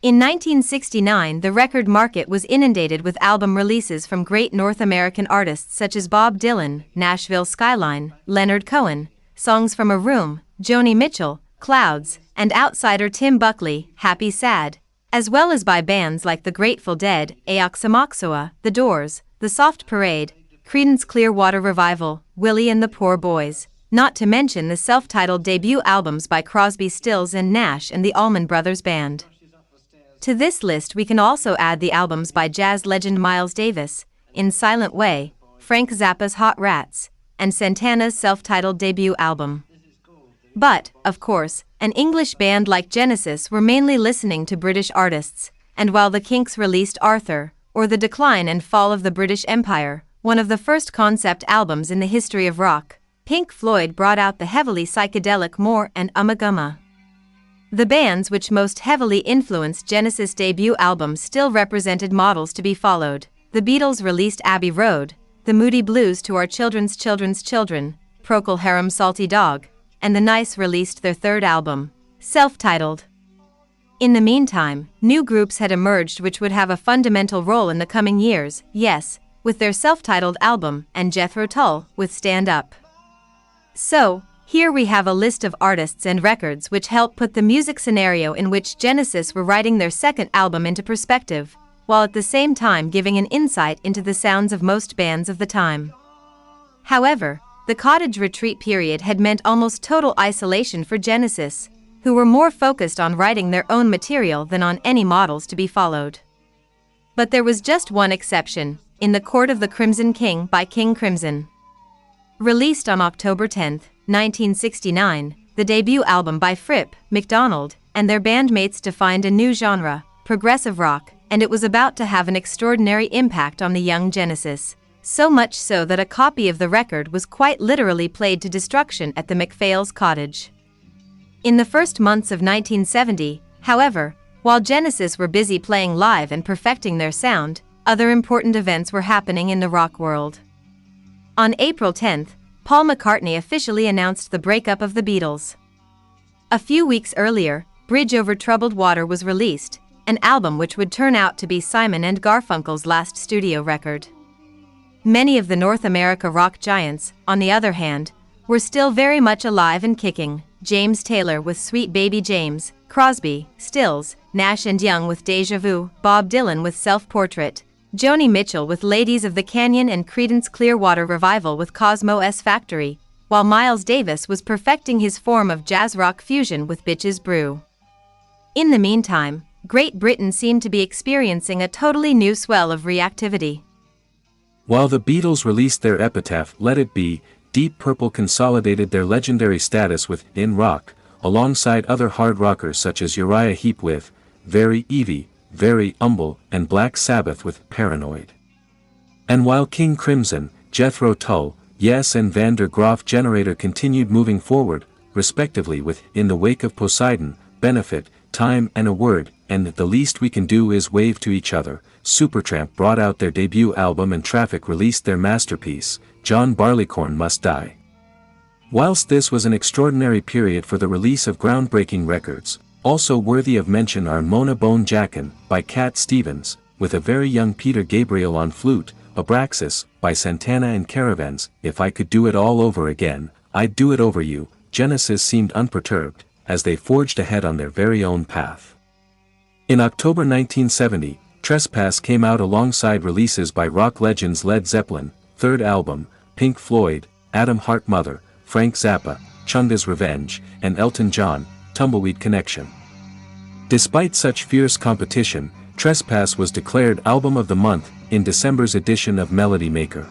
In 1969, the record market was inundated with album releases from great North American artists such as Bob Dylan, Nashville Skyline, Leonard Cohen, Songs from a Room, Joni Mitchell, Clouds, and outsider Tim Buckley, Happy Sad, as well as by bands like The Grateful Dead, Aoxomoxoa, The Doors, The Soft Parade, Creedence Clearwater Revival, Willie and the Poor Boys, not to mention the self-titled debut albums by Crosby, Stills and Nash and the Allman Brothers Band. To this list we can also add the albums by jazz legend Miles Davis, In Silent Way, Frank Zappa's Hot Rats, and Santana's self-titled debut album. But, of course, an English band like Genesis were mainly listening to British artists, and while the Kinks released Arthur, or The Decline and Fall of the British Empire, one of the first concept albums in the history of rock, Pink Floyd brought out the heavily psychedelic More and Ummagumma. The bands which most heavily influenced Genesis' debut album still represented models to be followed. The Beatles released Abbey Road, The Moody Blues to Our Children's Children, Procol Harum Salty Dog, and The Nice released their third album, self-titled. In the meantime, new groups had emerged which would have a fundamental role in the coming years, Yes, with their self-titled album, and Jethro Tull, with Stand Up. So, here we have a list of artists and records which help put the music scenario in which Genesis were writing their second album into perspective, while at the same time giving an insight into the sounds of most bands of the time. However, the cottage retreat period had meant almost total isolation for Genesis, who were more focused on writing their own material than on any models to be followed. But there was just one exception, In the Court of the Crimson King by King Crimson. Released on October 10, 1969, the debut album by Fripp, McDonald, and their bandmates defined a new genre, progressive rock, and it was about to have an extraordinary impact on the young Genesis. So much so that a copy of the record was quite literally played to destruction at the MacPhail's cottage. In the first months of 1970, however, while Genesis were busy playing live and perfecting their sound, other important events were happening in the rock world. On April 10, Paul McCartney officially announced the breakup of the Beatles. A few weeks earlier, Bridge Over Troubled Water was released, an album which would turn out to be Simon and Garfunkel's last studio record. Many of the North America rock giants, on the other hand, were still very much alive and kicking. James Taylor with Sweet Baby James, Crosby, Stills, Nash and Young with Deja Vu, Bob Dylan with Self-Portrait, Joni Mitchell with Ladies of the Canyon and Creedence Clearwater Revival with Cosmo S Factory, while Miles Davis was perfecting his form of jazz rock fusion with Bitches Brew. In the meantime, Great Britain seemed to be experiencing a totally new swell of reactivity. While the Beatles released their epitaph Let It Be, Deep Purple consolidated their legendary status within rock, alongside other hard rockers such as Uriah Heep with Very Evie, Very Humble, and Black Sabbath with Paranoid. And while King Crimson, Jethro Tull, Yes and Van der Graaf Generator continued moving forward, respectively with In the Wake of Poseidon, Benefit, Time and a Word, and The Least We Can Do Is Wave to Each Other, Supertramp brought out their debut album and Traffic released their masterpiece, John Barleycorn Must Die. Whilst this was an extraordinary period for the release of groundbreaking records, also worthy of mention are Mona Bone Jackin by Cat Stevens, with a very young Peter Gabriel on flute, Abraxas by Santana and Caravans, If I Could Do It All Over Again, I'd Do It Over You. Genesis seemed unperturbed, as they forged ahead on their very own path. In October 1970, Trespass came out alongside releases by rock legends Led Zeppelin, third album, Pink Floyd, Adam Hart Mother, Frank Zappa, Chunda's Revenge, and Elton John, Tumbleweed Connection. Despite such fierce competition, Trespass was declared Album of the Month in December's edition of Melody Maker.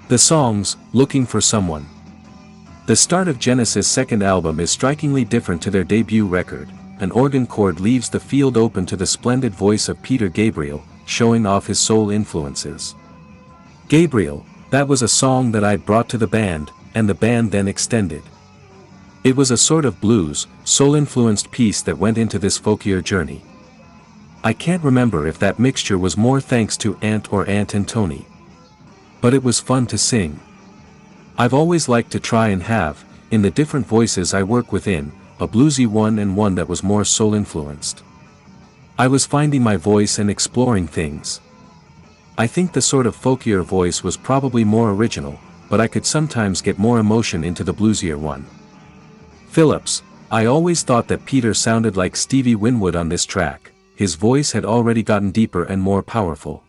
The songs, Looking for Someone. The start of Genesis' second album is strikingly different to their debut record. An organ chord leaves the field open to the splendid voice of Peter Gabriel, showing off his soul influences. Gabriel, that was a song that I'd brought to the band, and the band then extended. It was a sort of blues, soul-influenced piece that went into this folkier journey. I can't remember if that mixture was more thanks to Aunt or Aunt and Tony. But it was fun to sing. I've always liked to try and have, in the different voices I work within, a bluesy one and one that was more soul-influenced. I was finding my voice and exploring things. I think the sort of folkier voice was probably more original, but I could sometimes get more emotion into the bluesier one. Phillips, I always thought that Peter sounded like Stevie Winwood on this track. His voice had already gotten deeper and more powerful.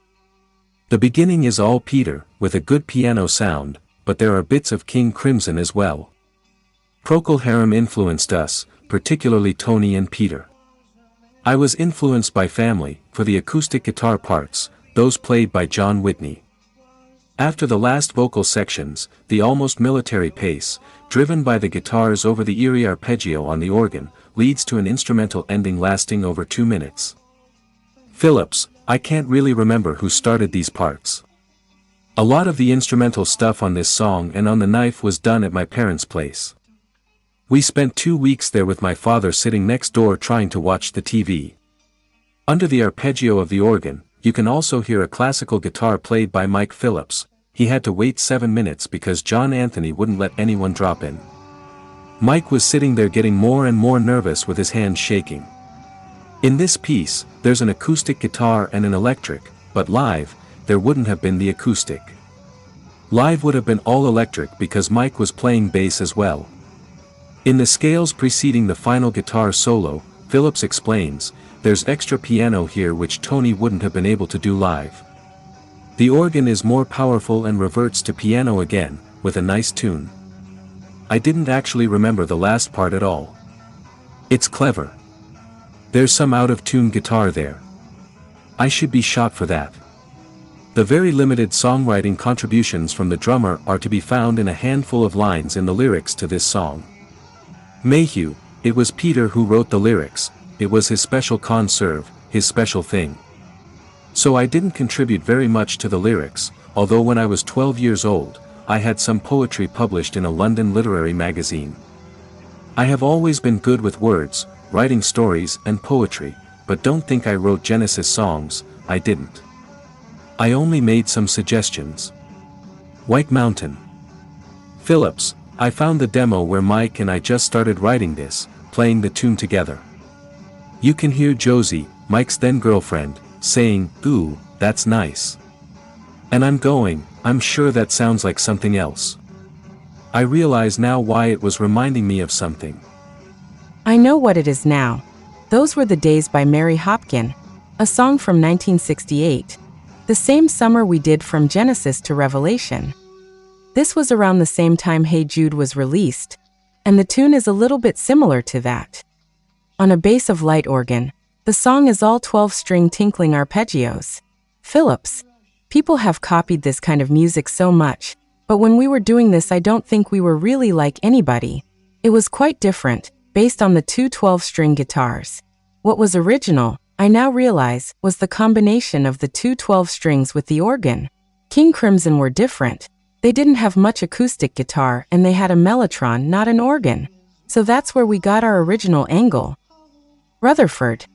The beginning is all Peter, with a good piano sound, but there are bits of King Crimson as well. Procol Harum influenced us, particularly Tony and Peter. I was influenced by Family, for the acoustic guitar parts, those played by John Whitney. After the last vocal sections, the almost military pace, driven by the guitars over the eerie arpeggio on the organ, leads to an instrumental ending lasting over 2 minutes. Phillips, I can't really remember who started these parts. A lot of the instrumental stuff on this song and on The Knife was done at my parents' place. We spent 2 weeks there with my father sitting next door trying to watch the TV. Under the arpeggio of the organ, you can also hear a classical guitar played by Mike Phillips. He had to wait 7 minutes because John Anthony wouldn't let anyone drop in. Mike was sitting there getting more and more nervous with his hands shaking. In this piece, there's an acoustic guitar and an electric, but live, there wouldn't have been the acoustic. Live would have been all electric because Mike was playing bass as well. In the scales preceding the final guitar solo, Phillips explains, there's extra piano here which Tony wouldn't have been able to do live. The organ is more powerful and reverts to piano again, with a nice tune. I didn't actually remember the last part at all. It's clever. There's some out-of-tune guitar there. I should be shot for that. The very limited songwriting contributions from the drummer are to be found in a handful of lines in the lyrics to this song. Mayhew, it was Peter who wrote the lyrics, it was his special conserve, his special thing. So I didn't contribute very much to the lyrics, although when I was 12 years old, I had some poetry published in a London literary magazine. I have always been good with words, writing stories and poetry, but don't think I wrote Genesis songs, I didn't. I only made some suggestions. White Mountain. Phillips, I found the demo where Mike and I just started writing this, playing the tune together. You can hear Josie, Mike's then girlfriend, saying, "Ooh, that's nice." And I'm sure that sounds like something else. I realize now why it was reminding me of something. I know what it is now. Those Were the Days by Mary Hopkin, a song from 1968. The same summer we did From Genesis to Revelation. This was around the same time Hey Jude was released, and the tune is a little bit similar to that. On a bass of light organ, the song is all 12-string tinkling arpeggios. Phillips, people have copied this kind of music so much, but when we were doing this I don't think we were really like anybody. It was quite different, based on the two 12-string guitars. What was original, I now realize, was the combination of the two 12 strings with the organ. King Crimson were different. They didn't have much acoustic guitar and they had a mellotron, not an organ. So that's where we got our original angle. Rutherford.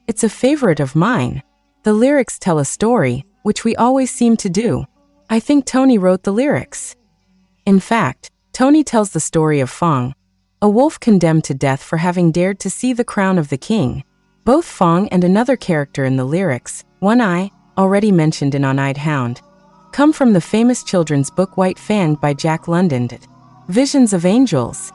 It's a favorite of mine. The lyrics tell a story, which we always seem to do. I think Tony wrote the lyrics. In fact, Tony tells the story of Fong, a wolf condemned to death for having dared to see the crown of the king. Both Fong and another character in the lyrics, One Eye, already mentioned in On-Eyed Hound, come from the famous children's book White Fang by Jack London. Visions of Angels.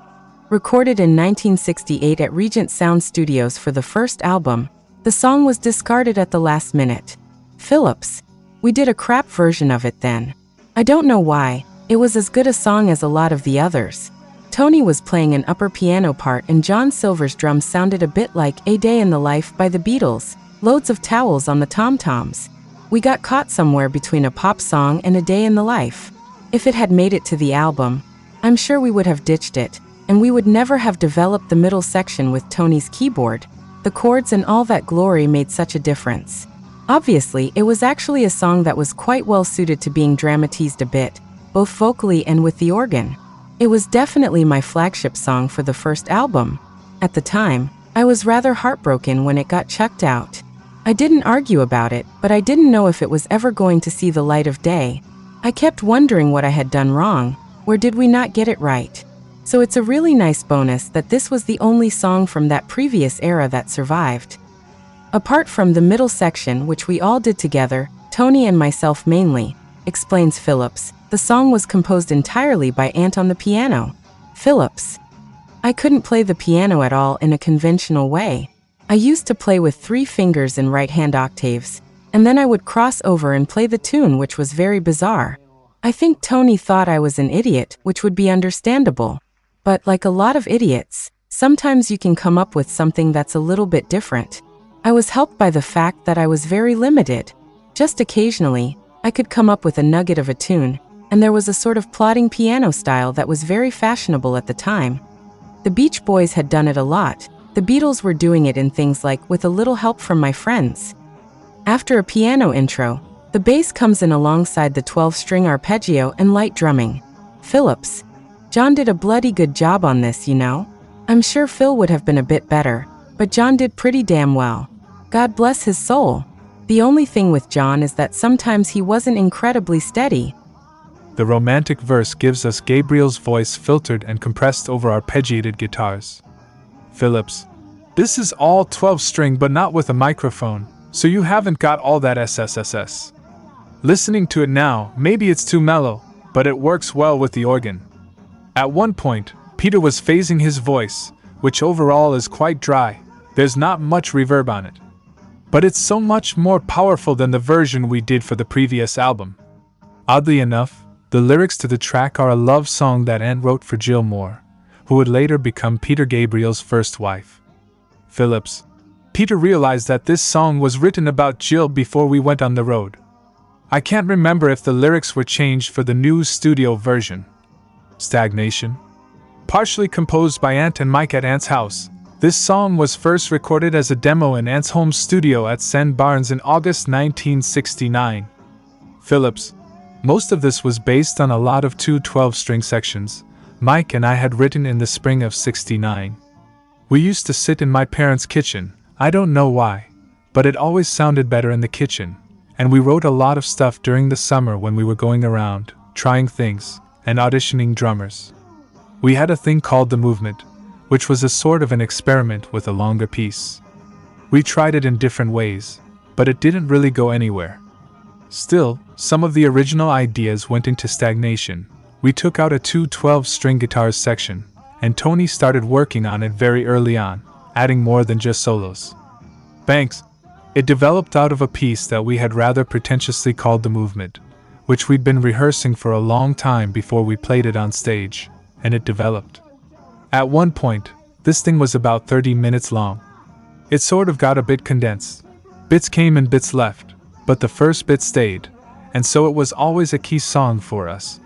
Recorded in 1968 at Regent Sound Studios for the first album, the song was discarded at the last minute. Phillips. We did a crap version of it then. I don't know why, it was as good a song as a lot of the others. Tony was playing an upper piano part and John Silver's drums sounded a bit like A Day in the Life by the Beatles, loads of towels on the tom-toms. We got caught somewhere between a pop song and A Day in the Life. If it had made it to the album, I'm sure we would have ditched it, and we would never have developed the middle section with Tony's keyboard. The chords and all that glory made such a difference. Obviously, it was actually a song that was quite well suited to being dramatized a bit, both vocally and with the organ. It was definitely my flagship song for the first album. At the time, I was rather heartbroken when it got chucked out. I didn't argue about it, but I didn't know if it was ever going to see the light of day. I kept wondering what I had done wrong, or did we not get it right? So it's a really nice bonus that this was the only song from that previous era that survived. Apart from the middle section, which we all did together, Tony and myself mainly, explains Phillips, the song was composed entirely by Ant on the piano. Phillips. I couldn't play the piano at all in a conventional way. I used to play with 3 fingers in right-hand octaves, and then I would cross over and play the tune, which was very bizarre. I think Tony thought I was an idiot, which would be understandable. But like a lot of idiots, sometimes you can come up with something that's a little bit different. I was helped by the fact that I was very limited. Just occasionally, I could come up with a nugget of a tune, and there was a sort of plodding piano style that was very fashionable at the time. The Beach Boys had done it a lot. The Beatles were doing it in things like With a Little Help from My Friends. After a piano intro, the bass comes in alongside the 12-string arpeggio and light drumming. Phillips. John did a bloody good job on this, you know? I'm sure Phil would have been a bit better, but John did pretty damn well. God bless his soul. The only thing with John is that sometimes he wasn't incredibly steady. The romantic verse gives us Gabriel's voice filtered and compressed over arpeggiated guitars. Phillips. This is all 12-string but not with a microphone, so you haven't got all that SSSS. Listening to it now, maybe it's too mellow, but it works well with the organ. At one point, Peter was phasing his voice, which overall is quite dry. There's not much reverb on it. But it's so much more powerful than the version we did for the previous album. Oddly enough, the lyrics to the track are a love song that Ant wrote for Jill Moore, who would later become Peter Gabriel's first wife. Phillips. Peter realized that this song was written about Jill before we went on the road. I can't remember if the lyrics were changed for the new studio version. Stagnation. Partially composed by Ant and Mike at Ant's house, this song was first recorded as a demo in Ant's home studio at Sand Barns in August 1969. Phillips. Most of this was based on a lot of 2 12-string sections Mike and I had written in the spring of '69. We used to sit in my parents' kitchen, I don't know why, but it always sounded better in the kitchen, and we wrote a lot of stuff during the summer when we were going around, trying things, and auditioning drummers. We had a thing called The Movement, which was a sort of an experiment with a longer piece. We tried it in different ways, but it didn't really go anywhere. Still, some of the original ideas went into stagnation. We took out a 2 12-string guitars section, and Tony started working on it very early on, adding more than just solos. Thanks. It developed out of a piece that we had rather pretentiously called The Movement, which we'd been rehearsing for a long time before we played it on stage, and it developed. At one point, this thing was about 30 minutes long. It sort of got a bit condensed. Bits came and bits left, but the first bit stayed, and so it was always a key song for us.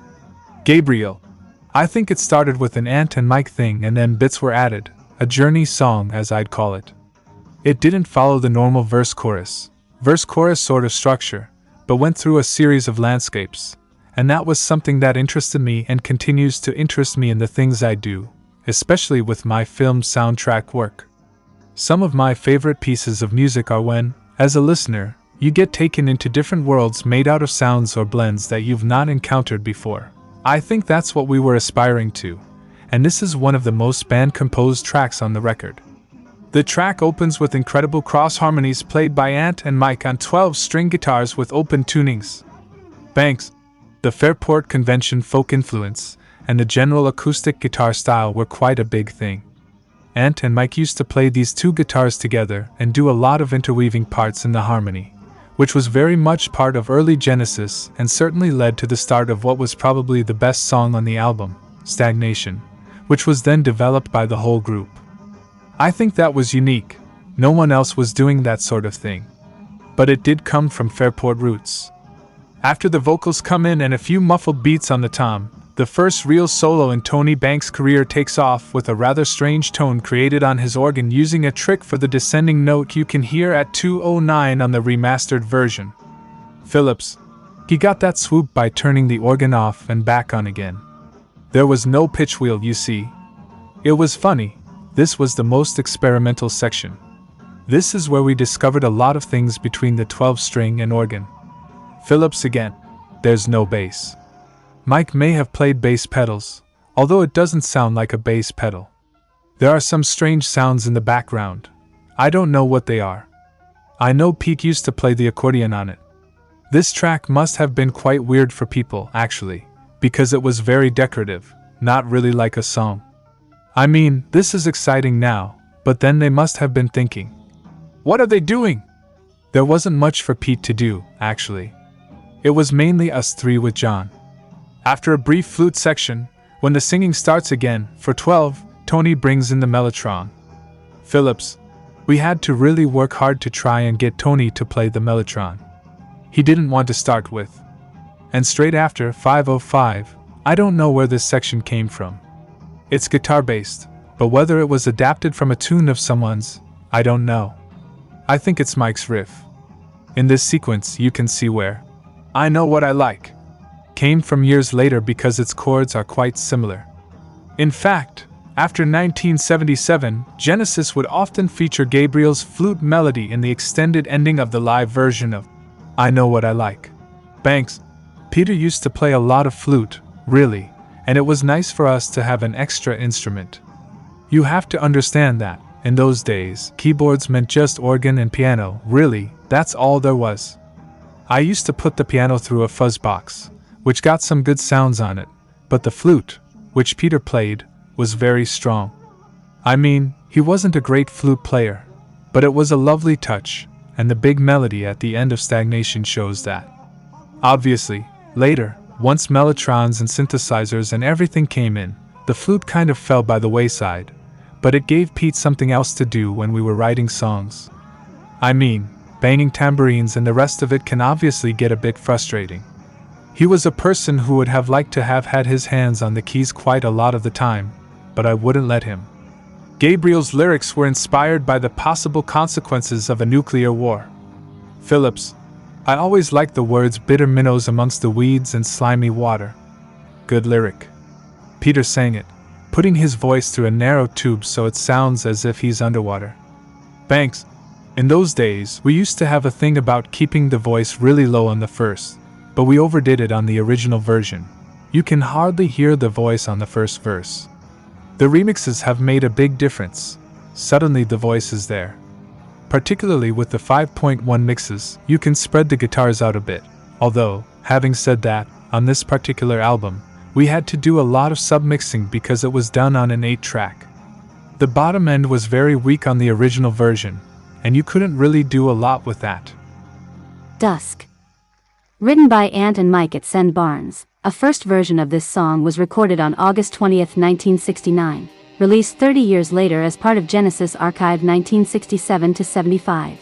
Gabriel. I think it started with an Ant and Mike thing and then bits were added, a journey song as I'd call it. It didn't follow the normal verse-chorus sort of structure, but went through a series of landscapes, and that was something that interested me and continues to interest me in the things I do, especially with my film soundtrack work. Some of my favorite pieces of music are when, as a listener, you get taken into different worlds made out of sounds or blends that you've not encountered before. I think that's what we were aspiring to, and this is one of the most band-composed tracks on the record. The track opens with incredible cross harmonies played by Ant and Mike on 12-string guitars with open tunings. Banks. The Fairport Convention folk influence and the general acoustic guitar style were quite a big thing. Ant and Mike used to play these 2 guitars together and do a lot of interweaving parts in the harmony, which was very much part of early Genesis and certainly led to the start of what was probably the best song on the album, Stagnation, which was then developed by the whole group. I think that was unique. No one else was doing that sort of thing. But it did come from Fairport roots. After the vocals come in and a few muffled beats on the tom, the first real solo in Tony Banks' career takes off with a rather strange tone created on his organ using a trick for the descending note you can hear at 2:09 on the remastered version. Phillips. He got that swoop by turning the organ off and back on again. There was no pitch wheel, you see. It was funny. This was the most experimental section. This is where we discovered a lot of things between the 12-string and organ. Phillips again. There's no bass. Mike may have played bass pedals, although it doesn't sound like a bass pedal. There are some strange sounds in the background. I don't know what they are. I know Pete used to play the accordion on it. This track must have been quite weird for people, actually, because it was very decorative, not really like a song. I mean, this is exciting now, but then they must have been thinking, what are they doing? There wasn't much for Pete to do, actually. It was mainly us three with John. After a brief flute section, when the singing starts again, for 12, Tony brings in the mellotron. Phillips. We had to really work hard to try and get Tony to play the mellotron. He didn't want to start with. And straight after 5:05, I don't know where this section came from. It's guitar-based, but whether it was adapted from a tune of someone's, I don't know. I think it's Mike's riff. In this sequence, you can see where I Know What I Like came from years later because its chords are quite similar. In fact, after 1977, Genesis would often feature Gabriel's flute melody in the extended ending of the live version of I Know What I Like. Banks. Peter used to play a lot of flute, really, and it was nice for us to have an extra instrument. You have to understand that, in those days, keyboards meant just organ and piano, really, that's all there was. I used to put the piano through a fuzz box, which got some good sounds on it, but the flute, which Peter played, was very strong. I mean, he wasn't a great flute player, but it was a lovely touch, and the big melody at the end of Stagnation shows that. Obviously, later, once mellotrons and synthesizers and everything came in, the flute kind of fell by the wayside, but it gave Pete something else to do when we were writing songs. I mean, banging tambourines and the rest of it can obviously get a bit frustrating. He was a person who would have liked to have had his hands on the keys quite a lot of the time, but I wouldn't let him. Gabriel's lyrics were inspired by the possible consequences of a nuclear war. Phillips. I always liked the words bitter minnows amongst the weeds and slimy water. Good lyric. Peter sang it, putting his voice through a narrow tube so it sounds as if he's underwater. Banks. In those days, we used to have a thing about keeping the voice really low on the first, but we overdid it on the original version. You can hardly hear the voice on the first verse. The remixes have made a big difference. Suddenly the voice is there. Particularly with the 5.1 mixes, you can spread the guitars out a bit. Although, having said that, on this particular album, we had to do a lot of submixing because it was done on an 8-track. The bottom end was very weak on the original version, and you couldn't really do a lot with that. Dusk. Written by Ant and Mike at Send Barnes, a first version of this song was recorded on August 20, 1969, released 30 years later as part of Genesis Archive 1967-75.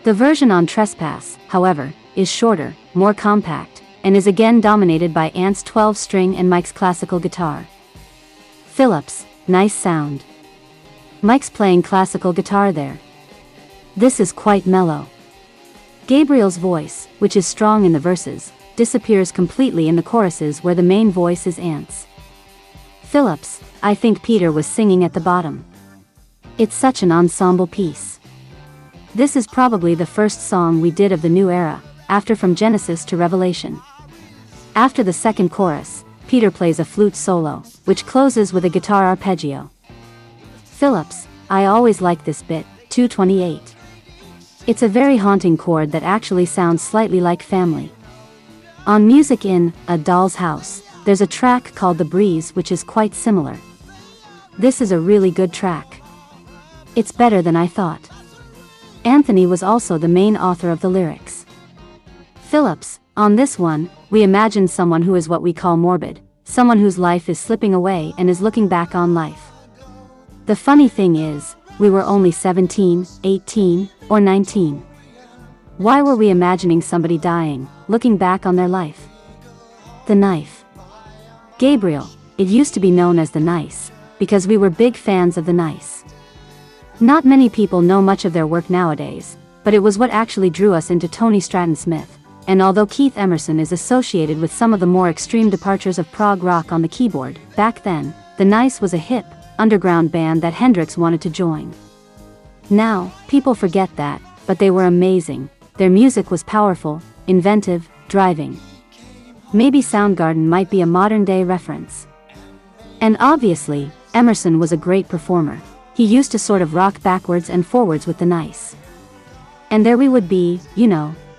The version on Trespass, however, is shorter, more compact, and is again dominated by Ant's 12-string and Mike's classical guitar. Phillips, nice sound. Mike's playing classical guitar there. This is quite mellow. Gabriel's voice, which is strong in the verses, disappears completely in the choruses where the main voice is Ant's. Phillips, I think Peter was singing at the bottom. It's such an ensemble piece. This is probably the first song we did of the new era, after From Genesis to Revelation. After the second chorus, Peter plays a flute solo, which closes with a guitar arpeggio. Phillips, I always like this bit, 228. It's a very haunting chord that actually sounds slightly like Family. On Music in A Doll's House, there's a track called The Breeze which is quite similar. This is a really good track. It's better than I thought. Anthony was also the main author of the lyrics. Phillips, on this one, we imagine someone who is what we call morbid, someone whose life is slipping away and is looking back on life. The funny thing is, we were only 17, 18, or 19. Why were we imagining somebody dying, looking back on their life? The Knife. Gabriel, it used to be known as The Nice, because we were big fans of The Nice. Not many people know much of their work nowadays, but it was what actually drew us into Tony Stratton Smith, and although Keith Emerson is associated with some of the more extreme departures of prog rock on the keyboard, back then, The Nice was a hip, underground band that Hendrix wanted to join. Now, people forget that, but they were amazing. Their music was powerful, inventive, driving. Maybe Soundgarden might be a modern-day reference. And obviously, Emerson was a great performer. He used to sort of rock backwards and forwards with the nice. And there we would be,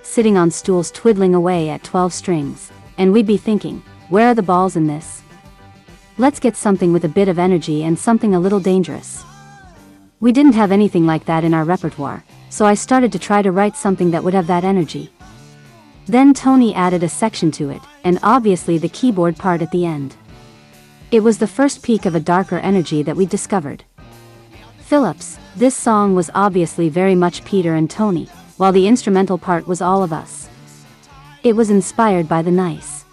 sitting on stools twiddling away at 12 strings, and we'd be thinking, where are the balls in this? Let's get something with a bit of energy and something a little dangerous. We didn't have anything like that in our repertoire, so I started to try to write something that would have that energy. Then Tony added a section to it, and obviously the keyboard part at the end. It was the first peak of a darker energy that we discovered. Phillips, this song was obviously very much Peter and Tony, while the instrumental part was all of us. It was inspired by the nice.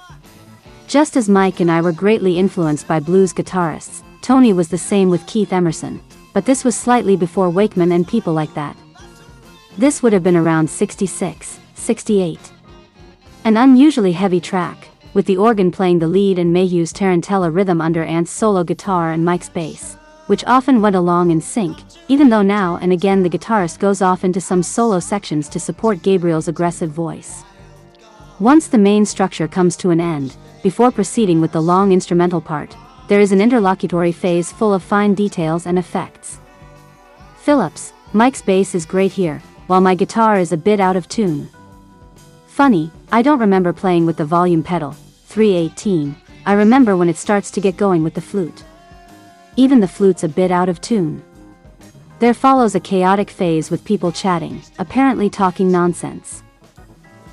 Just as Mike and I were greatly influenced by blues guitarists, Tony was the same with Keith Emerson, but this was slightly before Wakeman and people like that. This would have been around 66, 68. An unusually heavy track, with the organ playing the lead and Mayhew's tarantella rhythm under Ant's solo guitar and Mike's bass, which often went along in sync, even though now and again the guitarist goes off into some solo sections to support Gabriel's aggressive voice. Once the main structure comes to an end, before proceeding with the long instrumental part, there is an interlocutory phase full of fine details and effects. Phillips, Mike's bass is great here, while my guitar is a bit out of tune. Funny, I don't remember playing with the volume pedal, 318, I remember when it starts to get going with the flute. Even the flute's a bit out of tune. There follows a chaotic phase with people chatting, apparently talking nonsense.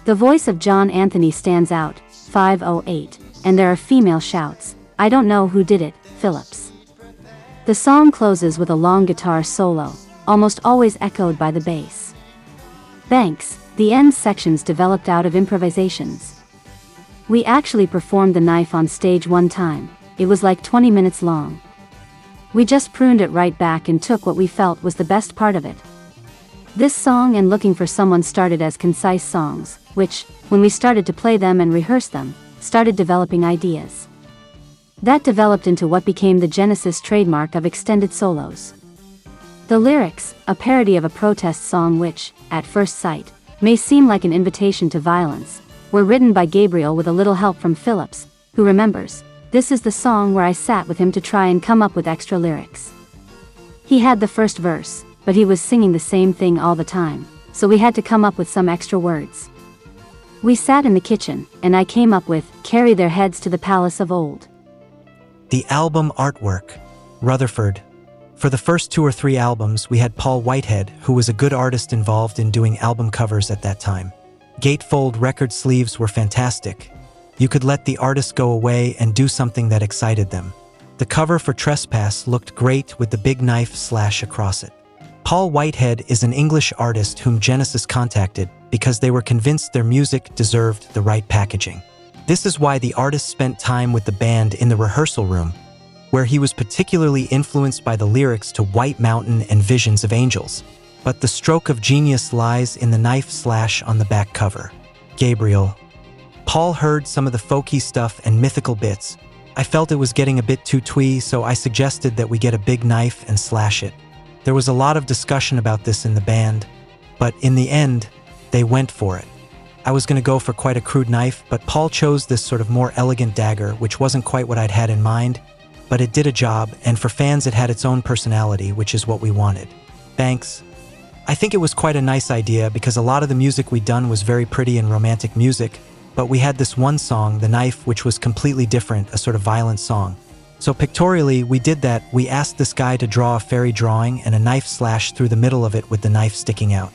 The voice of John Anthony stands out, 508, and there are female shouts, I don't know who did it, Phillips. The song closes with a long guitar solo, almost always echoed by the bass. Thanks, the end sections developed out of improvisations. We actually performed the knife on stage one time, it was like 20 minutes long. We just pruned it right back and took what we felt was the best part of it. This song and Looking for Someone started as concise songs, which, when we started to play them and rehearse them, started developing ideas. That developed into what became the Genesis trademark of extended solos. The lyrics, a parody of a protest song which, at first sight, may seem like an invitation to violence, were written by Gabriel with a little help from Phillips, who remembers, this is the song where I sat with him to try and come up with extra lyrics. He had the first verse, but he was singing the same thing all the time, so we had to come up with some extra words. We sat in the kitchen, and I came up with, carry their heads to the palace of old. The album artwork. Rutherford. For the first 2 or 3 albums, we had Paul Whitehead, who was a good artist involved in doing album covers at that time. Gatefold record sleeves were fantastic. You could let the artist go away and do something that excited them. The cover for Trespass looked great with the big knife slash across it. Paul Whitehead is an English artist whom Genesis contacted because they were convinced their music deserved the right packaging. This is why the artist spent time with the band in the rehearsal room, where he was particularly influenced by the lyrics to White Mountain and Visions of Angels. But the stroke of genius lies in the knife slash on the back cover. Gabriel. Paul heard some of the folky stuff and mythical bits. I felt it was getting a bit too twee, so I suggested that we get a big knife and slash it. There was a lot of discussion about this in the band, but in the end, they went for it. I was going to go for quite a crude knife, but Paul chose this sort of more elegant dagger, which wasn't quite what I'd had in mind, but it did a job, and for fans it had its own personality, which is what we wanted. Thanks. I think it was quite a nice idea because a lot of the music we'd done was very pretty and romantic music, but we had this one song, The Knife, which was completely different, a sort of violent song. So pictorially, we did that. We asked this guy to draw a fairy drawing and a knife slash through the middle of it with the knife sticking out.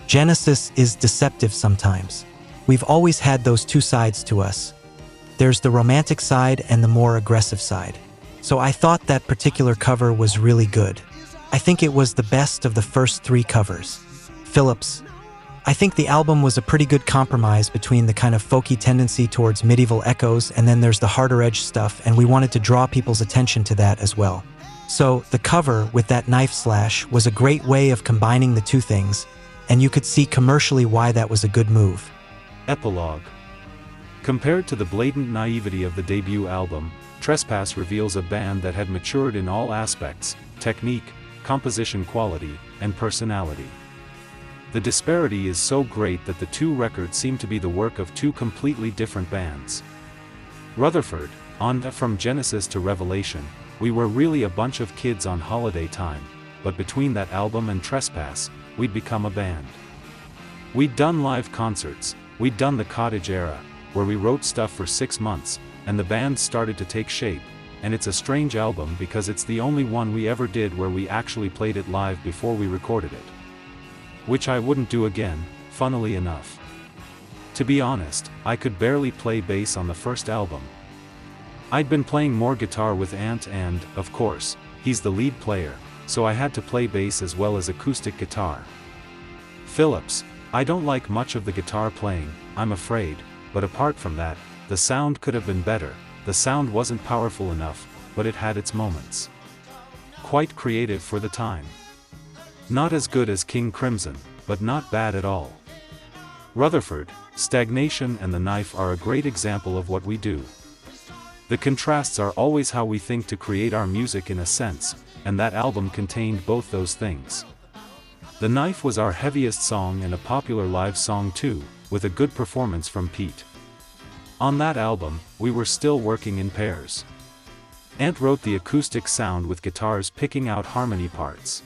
Genesis is deceptive sometimes. We've always had those two sides to us. There's the romantic side and the more aggressive side. So I thought that particular cover was really good. I think it was the best of the first 3 covers. Phillips. I think the album was a pretty good compromise between the kind of folky tendency towards medieval echoes and then there's the harder edge stuff, and we wanted to draw people's attention to that as well. So the cover with that knife slash was a great way of combining the two things, and you could see commercially why that was a good move. Epilogue. Compared to the blatant naivety of the debut album, Trespass reveals a band that had matured in all aspects: technique, composition quality, and personality. The disparity is so great that the two records seem to be the work of two completely different bands. Rutherford, on From Genesis to Revelation, we were really a bunch of kids on holiday time, but between that album and Trespass, we'd become a band. We'd done live concerts, we'd done the cottage era, where we wrote stuff for 6 months, and the band started to take shape, and it's a strange album because it's the only one we ever did where we actually played it live before we recorded it. Which I wouldn't do again, funnily enough. To be honest, I could barely play bass on the first album. I'd been playing more guitar with Ant and, of course, he's the lead player, so I had to play bass as well as acoustic guitar. Phillips, I don't like much of the guitar playing, I'm afraid, but apart from that, the sound could have been better. The sound wasn't powerful enough, but it had its moments. Quite creative for the time. Not as good as King Crimson, but not bad at all. Rutherford, Stagnation and The Knife are a great example of what we do. The contrasts are always how we think to create our music in a sense, and that album contained both those things. The Knife was our heaviest song and a popular live song too, with a good performance from Pete. On that album, we were still working in pairs. Ant wrote the acoustic sound with guitars picking out harmony parts.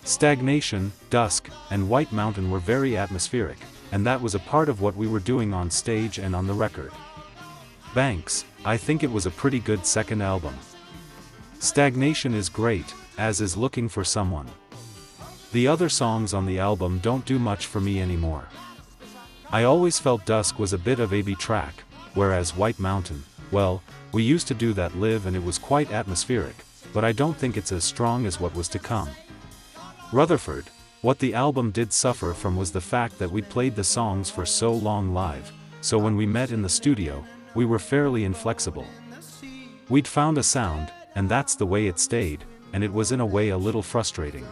Stagnation, Dusk, and White Mountain were very atmospheric, and that was a part of what we were doing on stage and on the record. Banks, I think it was a pretty good second album. Stagnation is great, as is Looking for Someone. The other songs on the album don't do much for me anymore. I always felt Dusk was a bit of a B track, whereas White Mountain, well, we used to do that live and it was quite atmospheric, but I don't think it's as strong as what was to come. Rutherford, what the album did suffer from was the fact that we played the songs for so long live, so when we met in the studio, we were fairly inflexible. We'd found a sound, and that's the way it stayed, and it was in a way a little frustrating.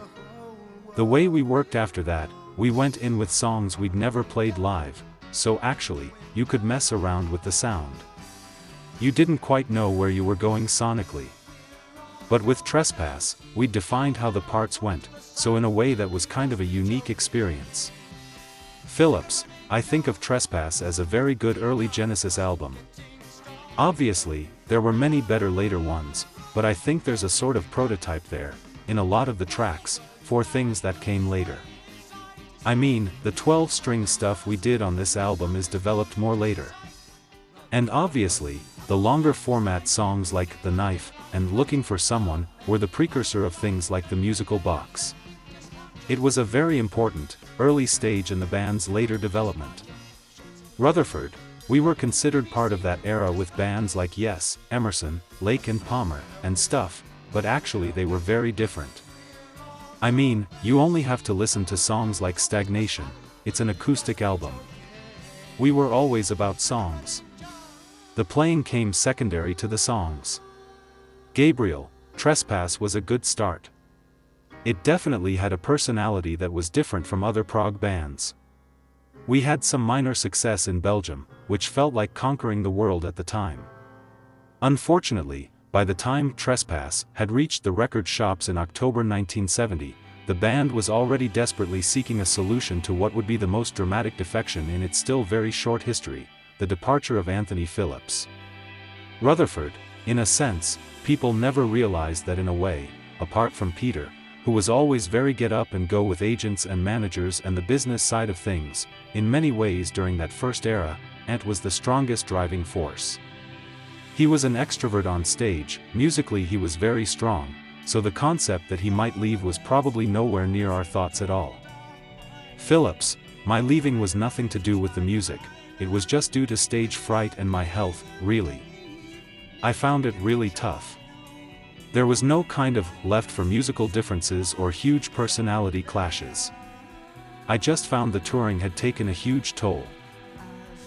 The way we worked after that, we went in with songs we'd never played live, so actually, you could mess around with the sound. You didn't quite know where you were going sonically. But with Trespass, we defined how the parts went, so in a way that was kind of a unique experience. Phillips, I think of Trespass as a very good early Genesis album. Obviously, there were many better later ones, but I think there's a sort of prototype there, in a lot of the tracks, for things that came later. I mean, the 12-string stuff we did on this album is developed more later. And obviously, the longer format songs like The Knife and Looking for Someone were the precursor of things like the musical box. It was a very important, early stage in the band's later development. Rutherford, we were considered part of that era with bands like Yes, Emerson, Lake and Palmer, and stuff, but actually they were very different. I mean, you only have to listen to songs like Stagnation, it's an acoustic album. We were always about songs. The playing came secondary to the songs. Gabriel, Trespass was a good start. It definitely had a personality that was different from other prog bands. We had some minor success in Belgium, which felt like conquering the world at the time. Unfortunately, by the time Trespass had reached the record shops in October 1970, the band was already desperately seeking a solution to what would be the most dramatic defection in its still very short history, the departure of Anthony Phillips. Rutherford, in a sense, people never realized that in a way, apart from Peter, who was always very get up and go with agents and managers and the business side of things, in many ways during that first era, Ant was the strongest driving force. He was an extrovert on stage, musically he was very strong, so the concept that he might leave was probably nowhere near our thoughts at all. Phillips, my leaving was nothing to do with the music, it was just due to stage fright and my health, really. I found it really tough. There was no kind of left for musical differences or huge personality clashes. I just found the touring had taken a huge toll.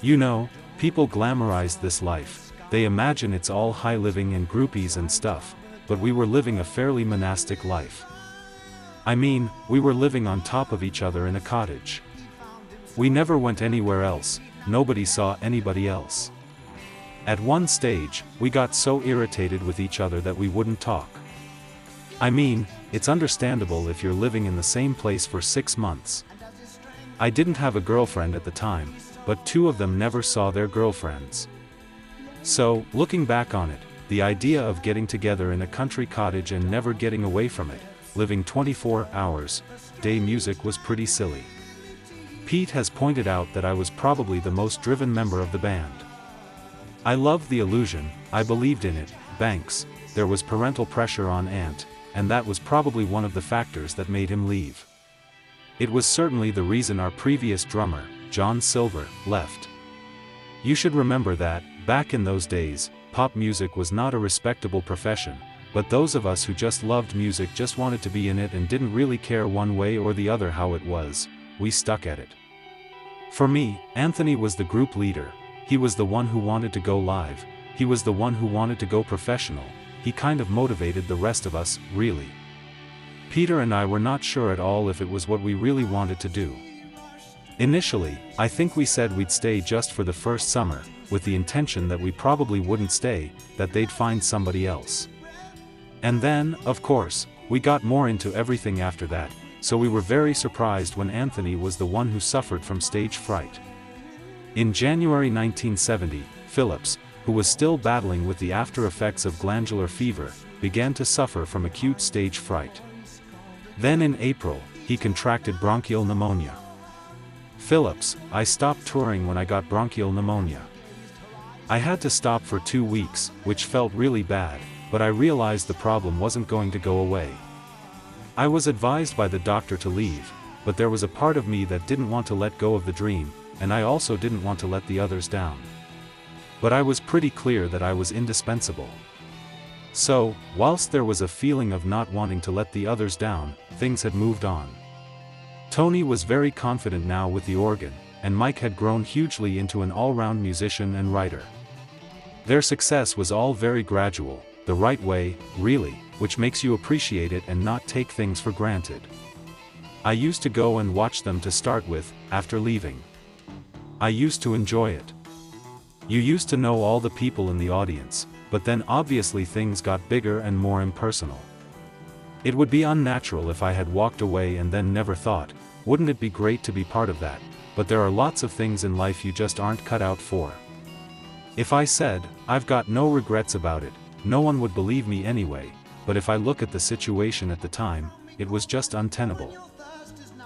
You know, people glamorize this life. They imagine it's all high living and groupies and stuff, but we were living a fairly monastic life. I mean, we were living on top of each other in a cottage. We never went anywhere else, nobody saw anybody else. At one stage, we got so irritated with each other that we wouldn't talk. I mean, it's understandable if you're living in the same place for 6 months. I didn't have a girlfriend at the time, but 2 of them never saw their girlfriends. So, looking back on it, the idea of getting together in a country cottage and never getting away from it, living 24 hours day music was pretty silly. Pete has pointed out that I was probably the most driven member of the band. I loved the illusion, I believed in it, Banks, there was parental pressure on Ant, and that was probably one of the factors that made him leave. It was certainly the reason our previous drummer, John Silver, left. You should remember that, back in those days, pop music was not a respectable profession, but those of us who just loved music just wanted to be in it and didn't really care one way or the other how it was, we stuck at it. For me, Anthony was the group leader, he was the one who wanted to go live, he was the one who wanted to go professional, he kind of motivated the rest of us, really. Peter and I were not sure at all if it was what we really wanted to do. Initially, I think we said we'd stay just for the first summer, with the intention that we probably wouldn't stay, that they'd find somebody else. And then, of course, we got more into everything after that, so we were very surprised when Anthony was the one who suffered from stage fright. In January 1970, Phillips, who was still battling with the after effects of glandular fever, began to suffer from acute stage fright. Then in April, he contracted bronchial pneumonia. Phillips, I stopped touring when I got bronchial pneumonia. I had to stop for 2 weeks, which felt really bad, but I realized the problem wasn't going to go away. I was advised by the doctor to leave, but there was a part of me that didn't want to let go of the dream, and I also didn't want to let the others down. But I was pretty clear that I was indispensable. So, whilst there was a feeling of not wanting to let the others down, things had moved on. Tony was very confident now with the organ, and Mike had grown hugely into an all-round musician and writer. Their success was all very gradual, the right way, really, which makes you appreciate it and not take things for granted. I used to go and watch them to start with, after leaving. I used to enjoy it. You used to know all the people in the audience, but then obviously things got bigger and more impersonal. It would be unnatural if I had walked away and then never thought, wouldn't it be great to be part of that, but there are lots of things in life you just aren't cut out for. If I said, I've got no regrets about it, no one would believe me anyway, but if I look at the situation at the time, it was just untenable.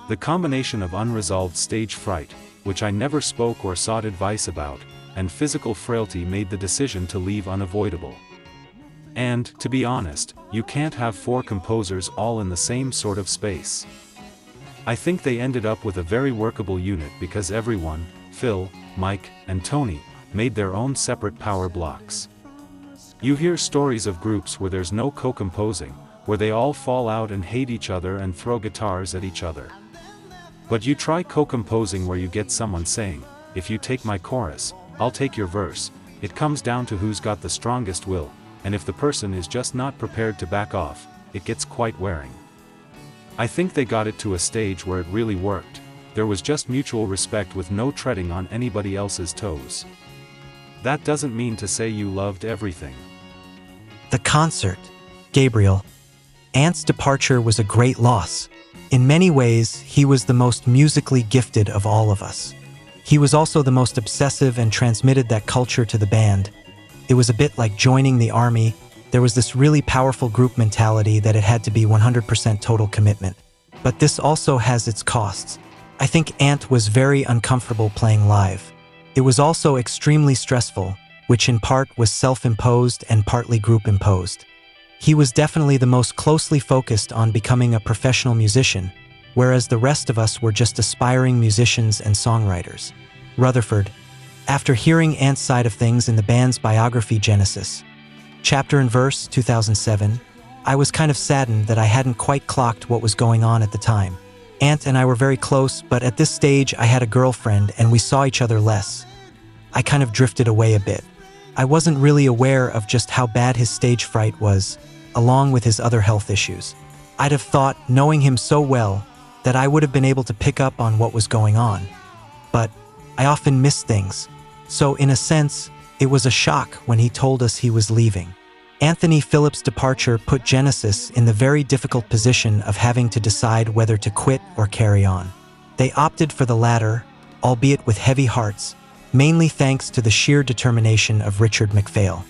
The combination of unresolved stage fright, which I never spoke or sought advice about, and physical frailty made the decision to leave unavoidable. And, to be honest, you can't have 4 composers all in the same sort of space. I think they ended up with a very workable unit because everyone, Phil, Mike, and Tony, made their own separate power blocks. You hear stories of groups where there's no co-composing, where they all fall out and hate each other and throw guitars at each other. But you try co-composing where you get someone saying, if you take my chorus, I'll take your verse, it comes down to who's got the strongest will, and if the person is just not prepared to back off, it gets quite wearing. I think they got it to a stage where it really worked, there was just mutual respect with no treading on anybody else's toes. That doesn't mean to say you loved everything. The concert, Gabriel. Ant's departure was a great loss. In many ways, he was the most musically gifted of all of us. He was also the most obsessive and transmitted that culture to the band. It was a bit like joining the army. There was this really powerful group mentality that it had to be 100% total commitment. But this also has its costs. I think Ant was very uncomfortable playing live. It was also extremely stressful, which in part was self-imposed and partly group-imposed. He was definitely the most closely focused on becoming a professional musician, whereas the rest of us were just aspiring musicians and songwriters. Rutherford, after hearing Ant's side of things in the band's biography Genesis, chapter and verse 2007, I was kind of saddened that I hadn't quite clocked what was going on at the time. Ant and I were very close, but at this stage I had a girlfriend and we saw each other less. I kind of drifted away a bit. I wasn't really aware of just how bad his stage fright was, along with his other health issues. I'd have thought, knowing him so well, that I would have been able to pick up on what was going on. But I often miss things. So in a sense, it was a shock when he told us he was leaving. Anthony Phillips' departure put Genesis in the very difficult position of having to decide whether to quit or carry on. They opted for the latter, albeit with heavy hearts, mainly thanks to the sheer determination of Richard MacPhail.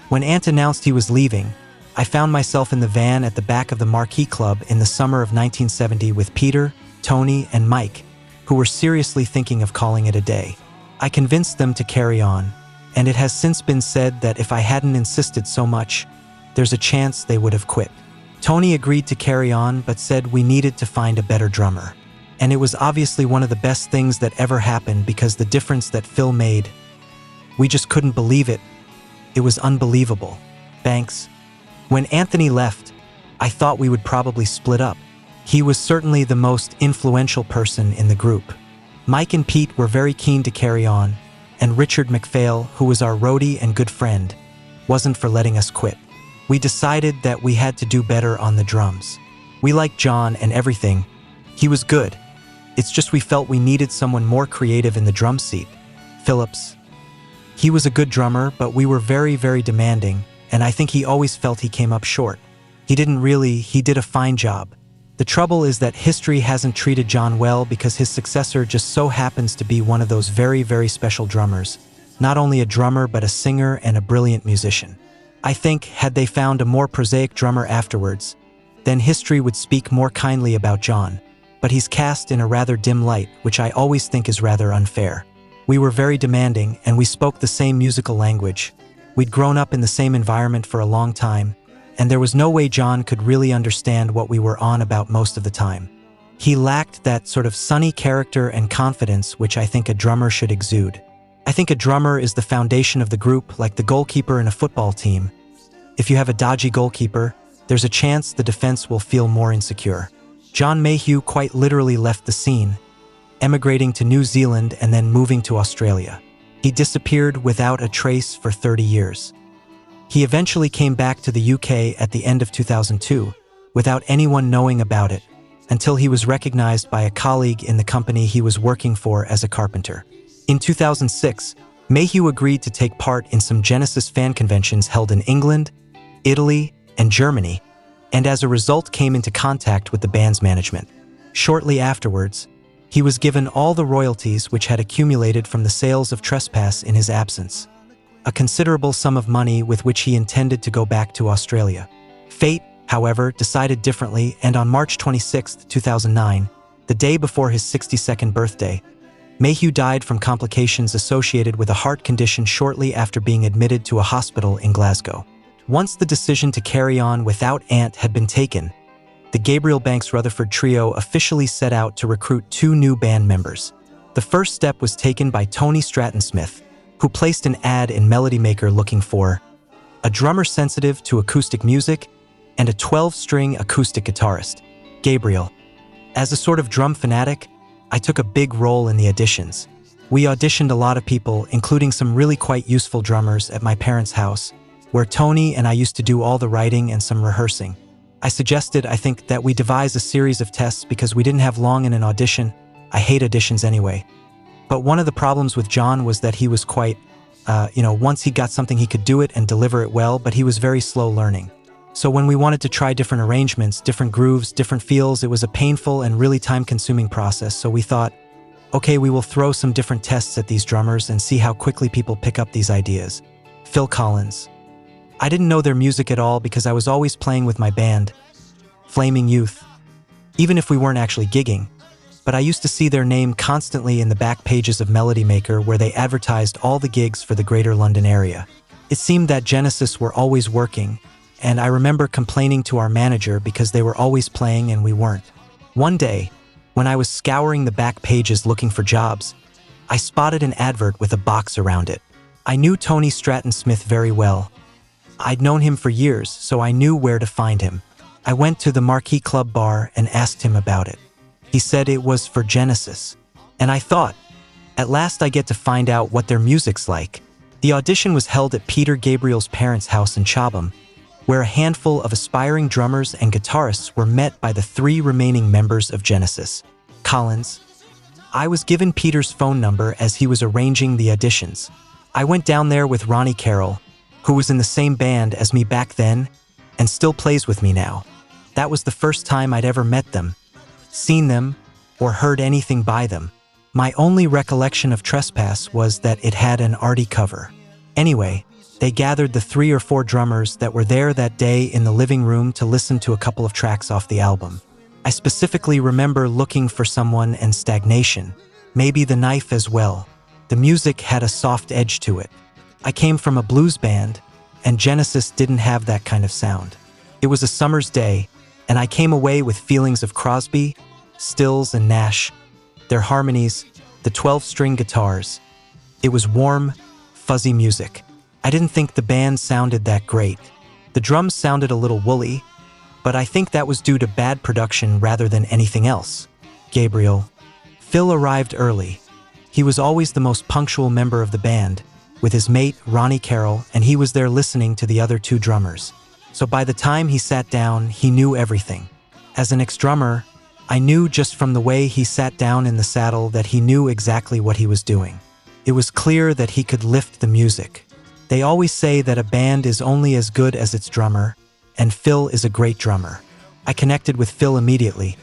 When Ant announced he was leaving, I found myself in the van at the back of the Marquee Club in the summer of 1970 with Peter, Tony, and Mike, who were seriously thinking of calling it a day. I convinced them to carry on, and it has since been said that if I hadn't insisted so much, there's a chance they would have quit. Tony agreed to carry on but said we needed to find a better drummer. And it was obviously one of the best things that ever happened because the difference that Phil made, we just couldn't believe it. It was unbelievable. Thanks. When Anthony left, I thought we would probably split up. He was certainly the most influential person in the group. Mike and Pete were very keen to carry on, and Richard MacPhail, who was our roadie and good friend, wasn't for letting us quit. We decided that we had to do better on the drums. We liked John and everything. He was good. It's just we felt we needed someone more creative in the drum seat. Phillips. He was a good drummer, but we were very, very demanding, and I think he always felt he came up short. He did a fine job. The trouble is that history hasn't treated John well because his successor just so happens to be one of those very, very special drummers. Not only a drummer, but a singer and a brilliant musician. I think, had they found a more prosaic drummer afterwards, then history would speak more kindly about John. But he's cast in a rather dim light, which I always think is rather unfair. We were very demanding, and we spoke the same musical language. We'd grown up in the same environment for a long time, and there was no way John could really understand what we were on about most of the time. He lacked that sort of sunny character and confidence which I think a drummer should exude. I think a drummer is the foundation of the group, like the goalkeeper in a football team. If you have a dodgy goalkeeper, there's a chance the defense will feel more insecure. John Mayhew quite literally left the scene, emigrating to New Zealand and then moving to Australia. He disappeared without a trace for 30 years. He eventually came back to the UK at the end of 2002, without anyone knowing about it, until he was recognized by a colleague in the company he was working for as a carpenter. In 2006, Mayhew agreed to take part in some Genesis fan conventions held in England, Italy, and Germany, and as a result came into contact with the band's management. Shortly afterwards, he was given all the royalties which had accumulated from the sales of Trespass in his absence, a considerable sum of money with which he intended to go back to Australia. Fate, however, decided differently, and on March 26, 2009, the day before his 62nd birthday, Mayhew died from complications associated with a heart condition shortly after being admitted to a hospital in Glasgow. Once the decision to carry on without Ant had been taken, the Gabriel Banks Rutherford Trio officially set out to recruit 2 new band members. The first step was taken by Tony Stratton-Smith, who placed an ad in Melody Maker looking for a drummer sensitive to acoustic music and a 12-string acoustic guitarist, Gabriel. As a sort of drum fanatic, I took a big role in the auditions. We auditioned a lot of people, including some really quite useful drummers at my parents' house, where Tony and I used to do all the writing and some rehearsing. I think, that we devise a series of tests because we didn't have long in an audition. I hate auditions anyway. But one of the problems with John was that he was quite, once he got something he could do it and deliver it well, but he was very slow learning. So when we wanted to try different arrangements, different grooves, different feels, it was a painful and really time-consuming process. So we thought, okay, we will throw some different tests at these drummers and see how quickly people pick up these ideas. Phil Collins. I didn't know their music at all because I was always playing with my band, Flaming Youth, even if we weren't actually gigging. But I used to see their name constantly in the back pages of Melody Maker where they advertised all the gigs for the Greater London area. It seemed that Genesis were always working, and I remember complaining to our manager because they were always playing and we weren't. One day, when I was scouring the back pages looking for jobs, I spotted an advert with a box around it. I knew Tony Stratton-Smith very well. I'd known him for years, so I knew where to find him. I went to the Marquee Club bar and asked him about it. He said it was for Genesis. And I thought, at last I get to find out what their music's like. The audition was held at Peter Gabriel's parents' house in Chobham, where a handful of aspiring drummers and guitarists were met by the 3 remaining members of Genesis. Collins. I was given Peter's phone number as he was arranging the auditions. I went down there with Ronnie Carroll, who was in the same band as me back then and still plays with me now. That was the first time I'd ever met them, seen them, or heard anything by them. My only recollection of Trespass was that it had an arty cover. Anyway, they gathered the 3 or 4 drummers that were there that day in the living room to listen to a couple of tracks off the album. I specifically remember looking for someone and Stagnation, maybe The Knife as well. The music had a soft edge to it. I came from a blues band, and Genesis didn't have that kind of sound. It was a summer's day, and I came away with feelings of Crosby, Stills, and Nash, their harmonies, the 12-string guitars. It was warm, fuzzy music. I didn't think the band sounded that great. The drums sounded a little woolly, but I think that was due to bad production rather than anything else. Gabriel. Phil arrived early. He was always the most punctual member of the band, with his mate, Ronnie Carroll, and he was there listening to the other 2 drummers. So by the time he sat down, he knew everything. As an ex-drummer, I knew just from the way he sat down in the saddle that he knew exactly what he was doing. It was clear that he could lift the music. They always say that a band is only as good as its drummer, and Phil is a great drummer. I connected with Phil immediately.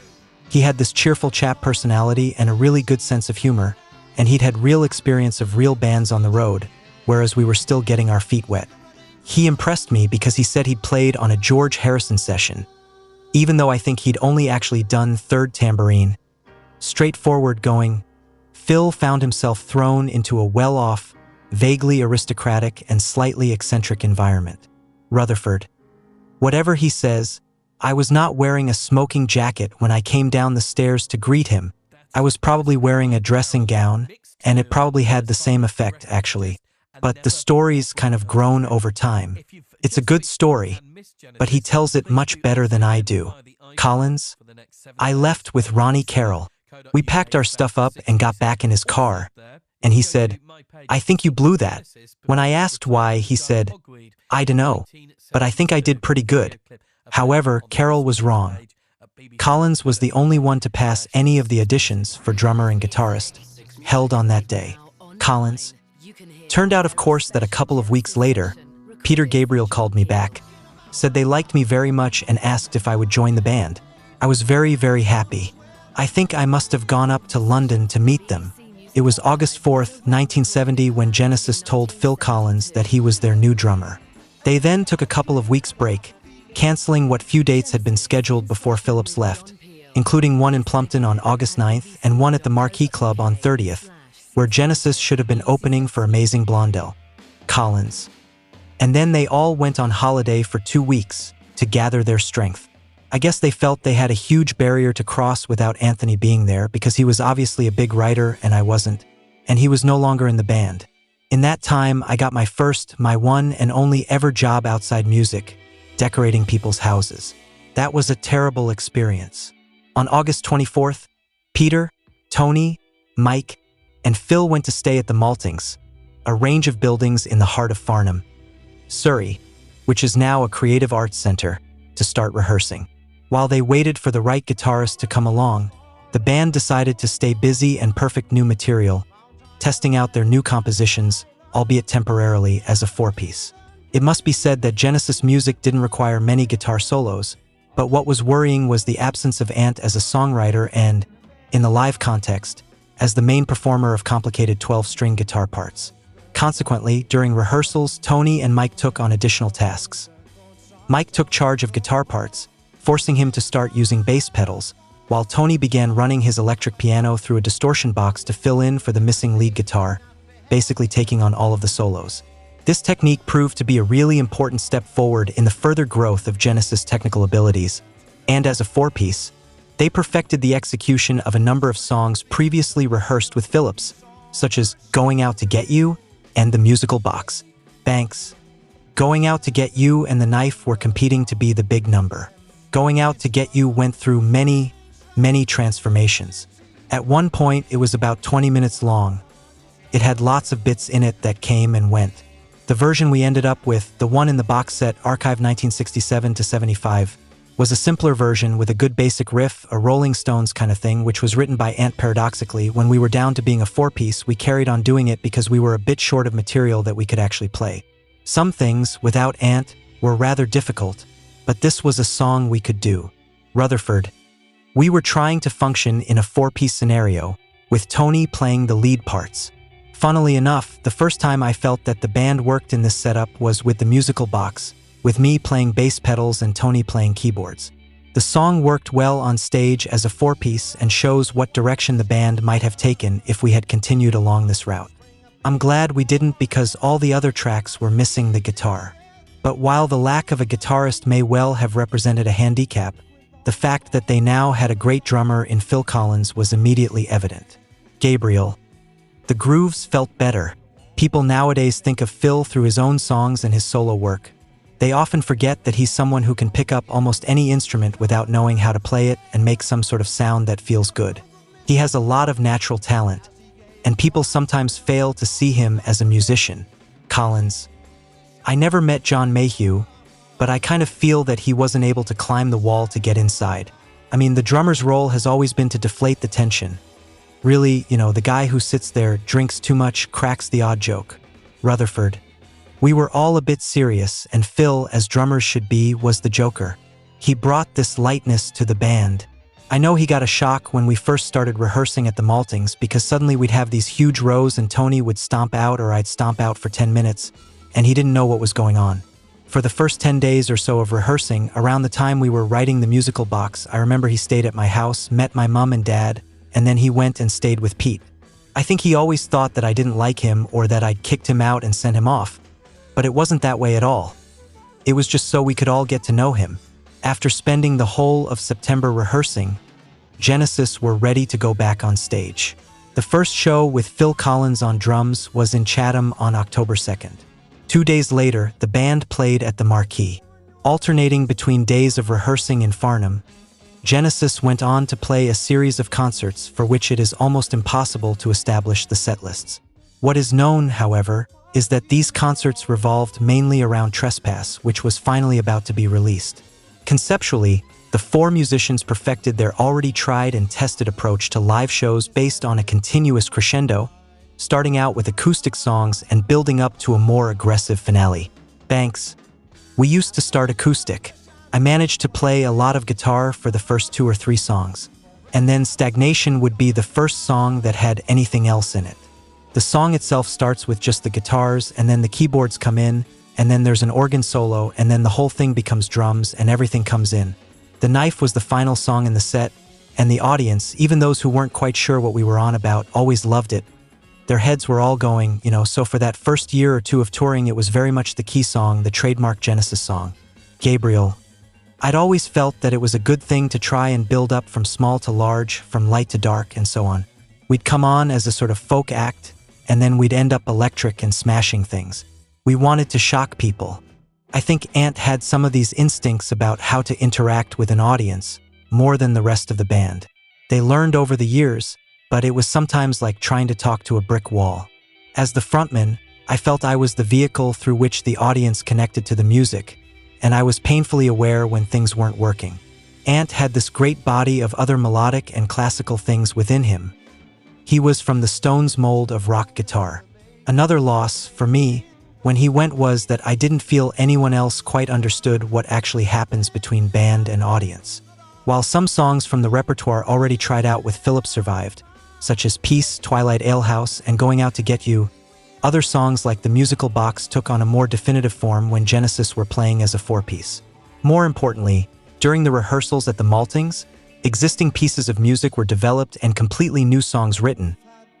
He had this cheerful chap personality and a really good sense of humor, and he'd had real experience of real bands on the road, whereas we were still getting our feet wet. He impressed me because he said he'd played on a George Harrison session, even though I think he'd only actually done third tambourine. Straightforward going, Phil found himself thrown into a well-off, vaguely aristocratic and slightly eccentric environment. Rutherford. Whatever he says, I was not wearing a smoking jacket when I came down the stairs to greet him. I was probably wearing a dressing gown, and it probably had the same effect, actually. But the story's kind of grown over time. It's a good story, but he tells it much better than I do. Collins? I left with Ronnie Carroll. We packed our stuff up and got back in his car, and he said, I think you blew that. When I asked why, he said, I dunno, but I think I did pretty good. However, Carroll was wrong. Collins was the only one to pass any of the auditions for drummer and guitarist held on that day. Collins. Turned out, of course, that a couple of weeks later, Peter Gabriel called me back, said they liked me very much and asked if I would join the band. I was very, very happy. I think I must have gone up to London to meet them. It was August 4th, 1970 when Genesis told Phil Collins that he was their new drummer. They then took a couple of weeks break, canceling what few dates had been scheduled before Phillips left, including one in Plumpton on August 9th and one at the Marquee Club on 30th, where Genesis should have been opening for Amazing Blondell. Collins. And then they all went on holiday for 2 weeks to gather their strength. I guess they felt they had a huge barrier to cross without Anthony being there because he was obviously a big writer and I wasn't, and he was no longer in the band. In that time, I got my one and only ever job outside music, decorating people's houses. That was a terrible experience. On August 24th, Peter, Tony, Mike, and Phil went to stay at the Maltings, a range of buildings in the heart of Farnham, Surrey, which is now a creative arts center, to start rehearsing. While they waited for the right guitarist to come along, the band decided to stay busy and perfect new material, testing out their new compositions, albeit temporarily, as a 4-piece. It must be said that Genesis music didn't require many guitar solos, but what was worrying was the absence of Ant as a songwriter and, in the live context, as the main performer of complicated 12-string guitar parts. Consequently, during rehearsals, Tony and Mike took on additional tasks. Mike took charge of guitar parts, forcing him to start using bass pedals, while Tony began running his electric piano through a distortion box to fill in for the missing lead guitar, basically taking on all of the solos. This technique proved to be a really important step forward in the further growth of Genesis' technical abilities, and as a 4-piece, they perfected the execution of a number of songs previously rehearsed with Phillips, such as Going Out to Get You and The Musical Box. Banks. Going Out to Get You and The Knife were competing to be the big number. Going Out to Get You went through many transformations. At one point, it was about 20 minutes long. It had lots of bits in it that came and went. The version we ended up with, the one in the box set Archive 1967-75, was a simpler version with a good basic riff, a Rolling Stones kind of thing, which was written by Ant. Paradoxically, when we were down to being a 4-piece, we carried on doing it because we were a bit short of material that we could actually play. Some things, without Ant, were rather difficult, but this was a song we could do. Rutherford. We were trying to function in a four-piece scenario, with Tony playing the lead parts. Funnily enough, the first time I felt that the band worked in this setup was with the musical box, with me playing bass pedals and Tony playing keyboards. The song worked well on stage as a four-piece and shows what direction the band might have taken if we had continued along this route. I'm glad we didn't because all the other tracks were missing the guitar. But while the lack of a guitarist may well have represented a handicap, the fact that they now had a great drummer in Phil Collins was immediately evident. Gabriel. The grooves felt better. People nowadays think of Phil through his own songs and his solo work. They often forget that he's someone who can pick up almost any instrument without knowing how to play it and make some sort of sound that feels good. He has a lot of natural talent, and people sometimes fail to see him as a musician. Collins. I never met John Mayhew, but I kind of feel that he wasn't able to climb the wall to get inside. I mean, the drummer's role has always been to deflate the tension. Really, the guy who sits there, drinks too much, cracks the odd joke. Rutherford. We were all a bit serious, and Phil, as drummers should be, was the joker. He brought this lightness to the band. I know he got a shock when we first started rehearsing at the Maltings because suddenly we'd have these huge rows and Tony would stomp out or I'd stomp out for 10 minutes, and he didn't know what was going on. For the first 10 days or so of rehearsing, around the time we were writing the musical box, I remember he stayed at my house, met my mom and dad, and then he went and stayed with Pete. I think he always thought that I didn't like him or that I'd kicked him out and sent him off. But it wasn't that way at all. It was just so we could all get to know him. After spending the whole of September rehearsing, Genesis were ready to go back on stage. The first show with Phil Collins on drums was in Chatham on October 2nd. 2 days later, the band played at the Marquee. Alternating between days of rehearsing in Farnham, Genesis went on to play a series of concerts for which it is almost impossible to establish the set lists. What is known, however, is that these concerts revolved mainly around Trespass, which was finally about to be released. Conceptually, the four musicians perfected their already tried and tested approach to live shows based on a continuous crescendo, starting out with acoustic songs and building up to a more aggressive finale. Banks. We used to start acoustic. I managed to play a lot of guitar for the first 2 or 3 songs, and then Stagnation would be the first song that had anything else in it. The song itself starts with just the guitars, and then the keyboards come in, and then there's an organ solo, and then the whole thing becomes drums and everything comes in. The Knife was the final song in the set, and the audience, even those who weren't quite sure what we were on about, always loved it. Their heads were all going, so for that first year or 2 of touring, it was very much the key song, the trademark Genesis song. Gabriel. I'd always felt that it was a good thing to try and build up from small to large, from light to dark, and so on. We'd come on as a sort of folk act, and then we'd end up electric and smashing things. We wanted to shock people. I think Ant had some of these instincts about how to interact with an audience, more than the rest of the band. They learned over the years, but it was sometimes like trying to talk to a brick wall. As the frontman, I felt I was the vehicle through which the audience connected to the music, and I was painfully aware when things weren't working. Ant had this great body of other melodic and classical things within him. He was from the Stones mold of rock guitar. Another loss, for me, when he went was that I didn't feel anyone else quite understood what actually happens between band and audience. While some songs from the repertoire already tried out with Philip survived, such as Peace, Twilight Alehouse, and Going Out to Get You, other songs like The Musical Box took on a more definitive form when Genesis were playing as a four-piece. More importantly, during the rehearsals at the Maltings, existing pieces of music were developed and completely new songs written.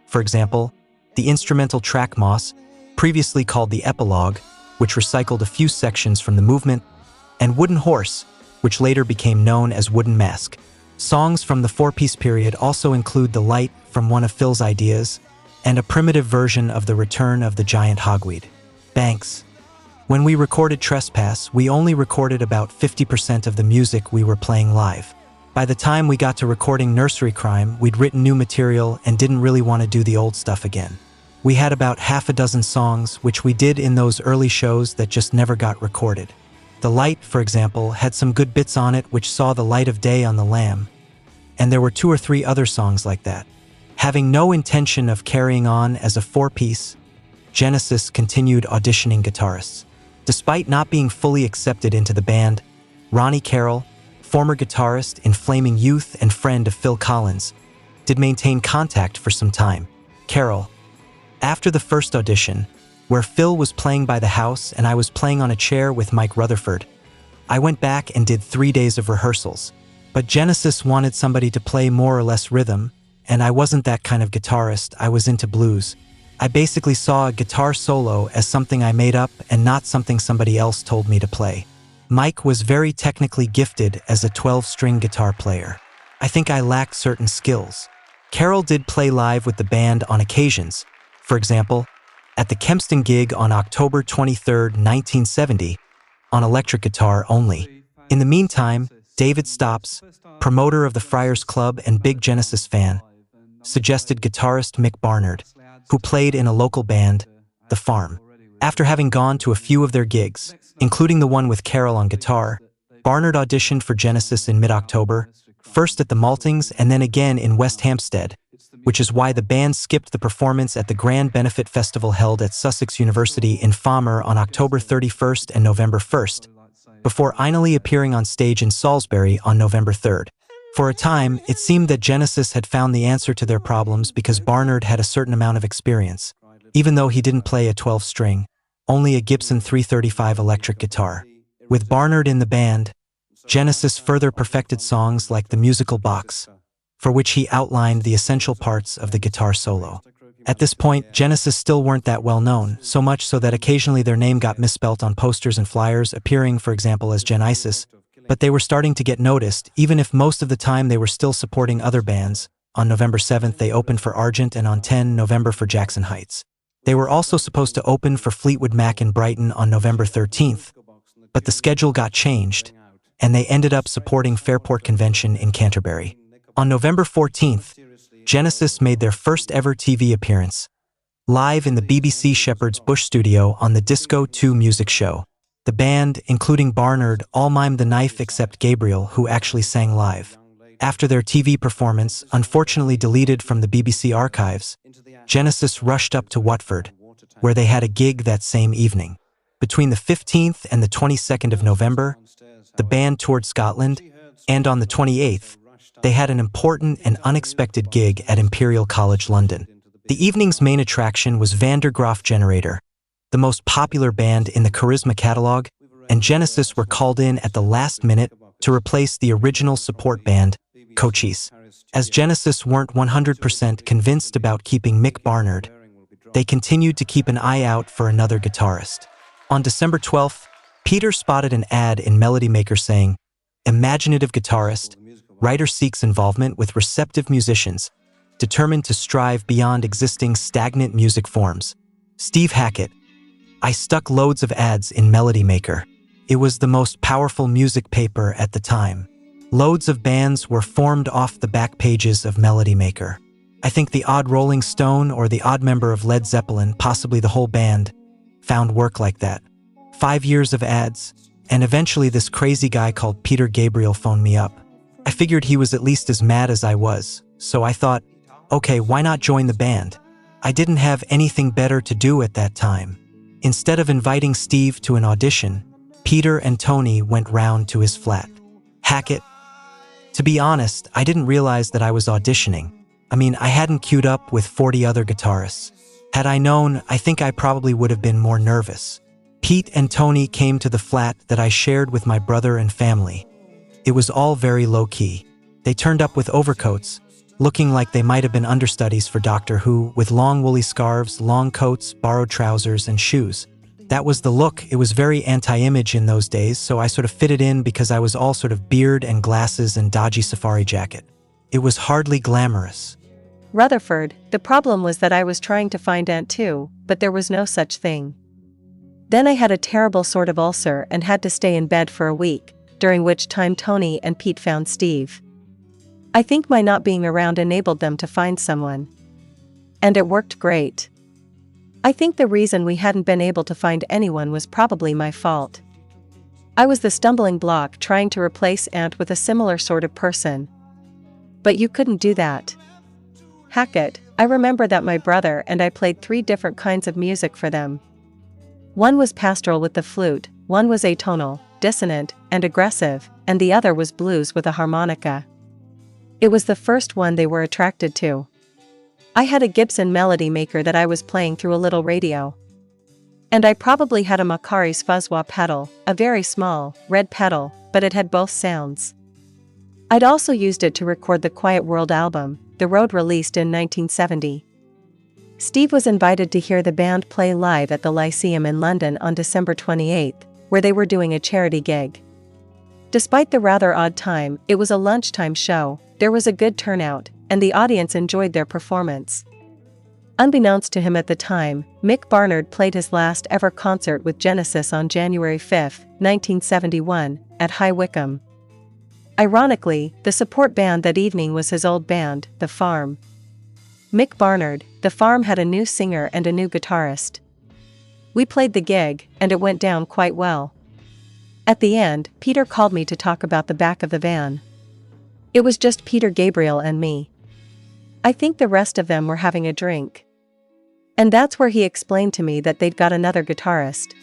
For example, the instrumental track Moss, previously called the Epilogue, which recycled a few sections from the movement, and Wooden Horse, which later became known as Wooden Mask. Songs from the four-piece period also include The Light from one of Phil's ideas, and a primitive version of The Return of the Giant Hogweed. Banks. When we recorded Trespass, we only recorded about 50% of the music we were playing live. By the time we got to recording Nursery Crime, we'd written new material and didn't really want to do the old stuff again. We had about half a dozen songs, which we did in those early shows that just never got recorded. The Light, for example, had some good bits on it which saw the light of day on the Lamb, and there were 2 or 3 other songs like that. Having no intention of carrying on as a four-piece, Genesis continued auditioning guitarists. Despite not being fully accepted into the band, Ronnie Carroll, former guitarist in Flaming Youth and friend of Phil Collins, did maintain contact for some time. Carroll, after the first audition, where Phil was playing by the house and I was playing on a chair with Mike Rutherford, I went back and did 3 days of rehearsals. But Genesis wanted somebody to play more or less rhythm, and I wasn't that kind of guitarist. I was into blues. I basically saw a guitar solo as something I made up and not something somebody else told me to play. Mike was very technically gifted as a 12-string guitar player. I think I lacked certain skills. Carroll did play live with the band on occasions. For example, at the Kempston gig on October 23, 1970, on electric guitar only. In the meantime, David Stopps, promoter of the Friars Club and big Genesis fan, suggested guitarist Mick Barnard, who played in a local band, The Farm. After having gone to a few of their gigs, including the one with Carroll on guitar, Barnard auditioned for Genesis in mid-October, first at the Maltings and then again in West Hampstead, which is why the band skipped the performance at the Grand Benefit Festival held at Sussex University in Falmer on October 31st and November 1st, before finally appearing on stage in Salisbury on November 3rd. For a time, it seemed that Genesis had found the answer to their problems because Barnard had a certain amount of experience, even though he didn't play a 12-string, only a Gibson 335 electric guitar. With Barnard in the band, Genesis further perfected songs like The Musical Box, for which he outlined the essential parts of the guitar solo. At this point, Genesis still weren't that well known, so much so that occasionally their name got misspelt on posters and flyers, appearing, for example, as Genesis, but they were starting to get noticed, even if most of the time they were still supporting other bands. On November 7th, they opened for Argent, and on 10 November for Jackson Heights. They were also supposed to open for Fleetwood Mac in Brighton on November 13th, but the schedule got changed, and they ended up supporting Fairport Convention in Canterbury. On November 14th, Genesis made their first ever TV appearance, live in the BBC Shepherd's Bush studio on the Disco 2 music show. The band, including Barnard, all mimed the knife except Gabriel, who actually sang live. After their TV performance, unfortunately deleted from the BBC archives, Genesis rushed up to Watford, where they had a gig that same evening. Between the 15th and the 22nd of November, the band toured Scotland, and on the 28th, they had an important and unexpected gig at Imperial College London. The evening's main attraction was Van der Graaf Generator, the most popular band in the Charisma catalog, and Genesis were called in at the last minute to replace the original support band, Cochise. As Genesis weren't 100% convinced about keeping Mick Barnard, they continued to keep an eye out for another guitarist. On December 12th, Peter spotted an ad in Melody Maker saying, "Imaginative guitarist, writer seeks involvement with receptive musicians, determined to strive beyond existing stagnant music forms. Steve Hackett." I stuck loads of ads in Melody Maker. It was the most powerful music paper at the time. Loads of bands were formed off the back pages of Melody Maker. I think the odd Rolling Stone or the odd member of Led Zeppelin, possibly the whole band, found work like that. 5 years of ads, and eventually this crazy guy called Peter Gabriel phoned me up. I figured he was at least as mad as I was, so I thought, okay, why not join the band? I didn't have anything better to do at that time. Instead of inviting Steve to an audition, Peter and Tony went round to his flat. Hackett. To be honest, I didn't realize that I was auditioning. I mean, I hadn't queued up with 40 other guitarists. Had I known, I think I probably would have been more nervous. Pete and Tony came to the flat that I shared with my brother and family. It was all very low-key. They turned up with overcoats, looking like they might have been understudies for Doctor Who, with long woolly scarves, long coats, borrowed trousers, and shoes. That was the look. It was very anti-image in those days, so I sort of fitted in because I was all sort of beard and glasses and dodgy safari jacket. It was hardly glamorous. Rutherford, the problem was that I was trying to find Aunt 2, but there was no such thing. Then I had a terrible sort of ulcer and had to stay in bed for a week, during which time Tony and Pete found Steve. I think my not being around enabled them to find someone. And it worked great. I think the reason we hadn't been able to find anyone was probably my fault. I was the stumbling block trying to replace Aunt with a similar sort of person. But you couldn't do that. Hackett, I remember that my brother and I played 3 different kinds of music for them. One was pastoral with the flute, one was atonal, dissonant, and aggressive, and the other was blues with a harmonica. It was the first one they were attracted to. I had a Gibson melody maker that I was playing through a little radio. And I probably had a Macari's Fuzzwa pedal, a very small, red pedal, but it had both sounds. I'd also used it to record the Quiet World album, The Road, released in 1970. Steve was invited to hear the band play live at the Lyceum in London on December 28, where they were doing a charity gig. Despite the rather odd time, it was a lunchtime show, there was a good turnout, and the audience enjoyed their performance. Unbeknownst to him at the time, Mick Barnard played his last ever concert with Genesis on January 5, 1971, at High Wycombe. Ironically, the support band that evening was his old band, The Farm. Mick Barnard, The Farm had a new singer and a new guitarist. We played the gig, and it went down quite well. At the end, Peter called me to talk about the back of the van. It was just Peter, Gabriel, and me. I think the rest of them were having a drink. And that's where he explained to me that they'd got another guitarist.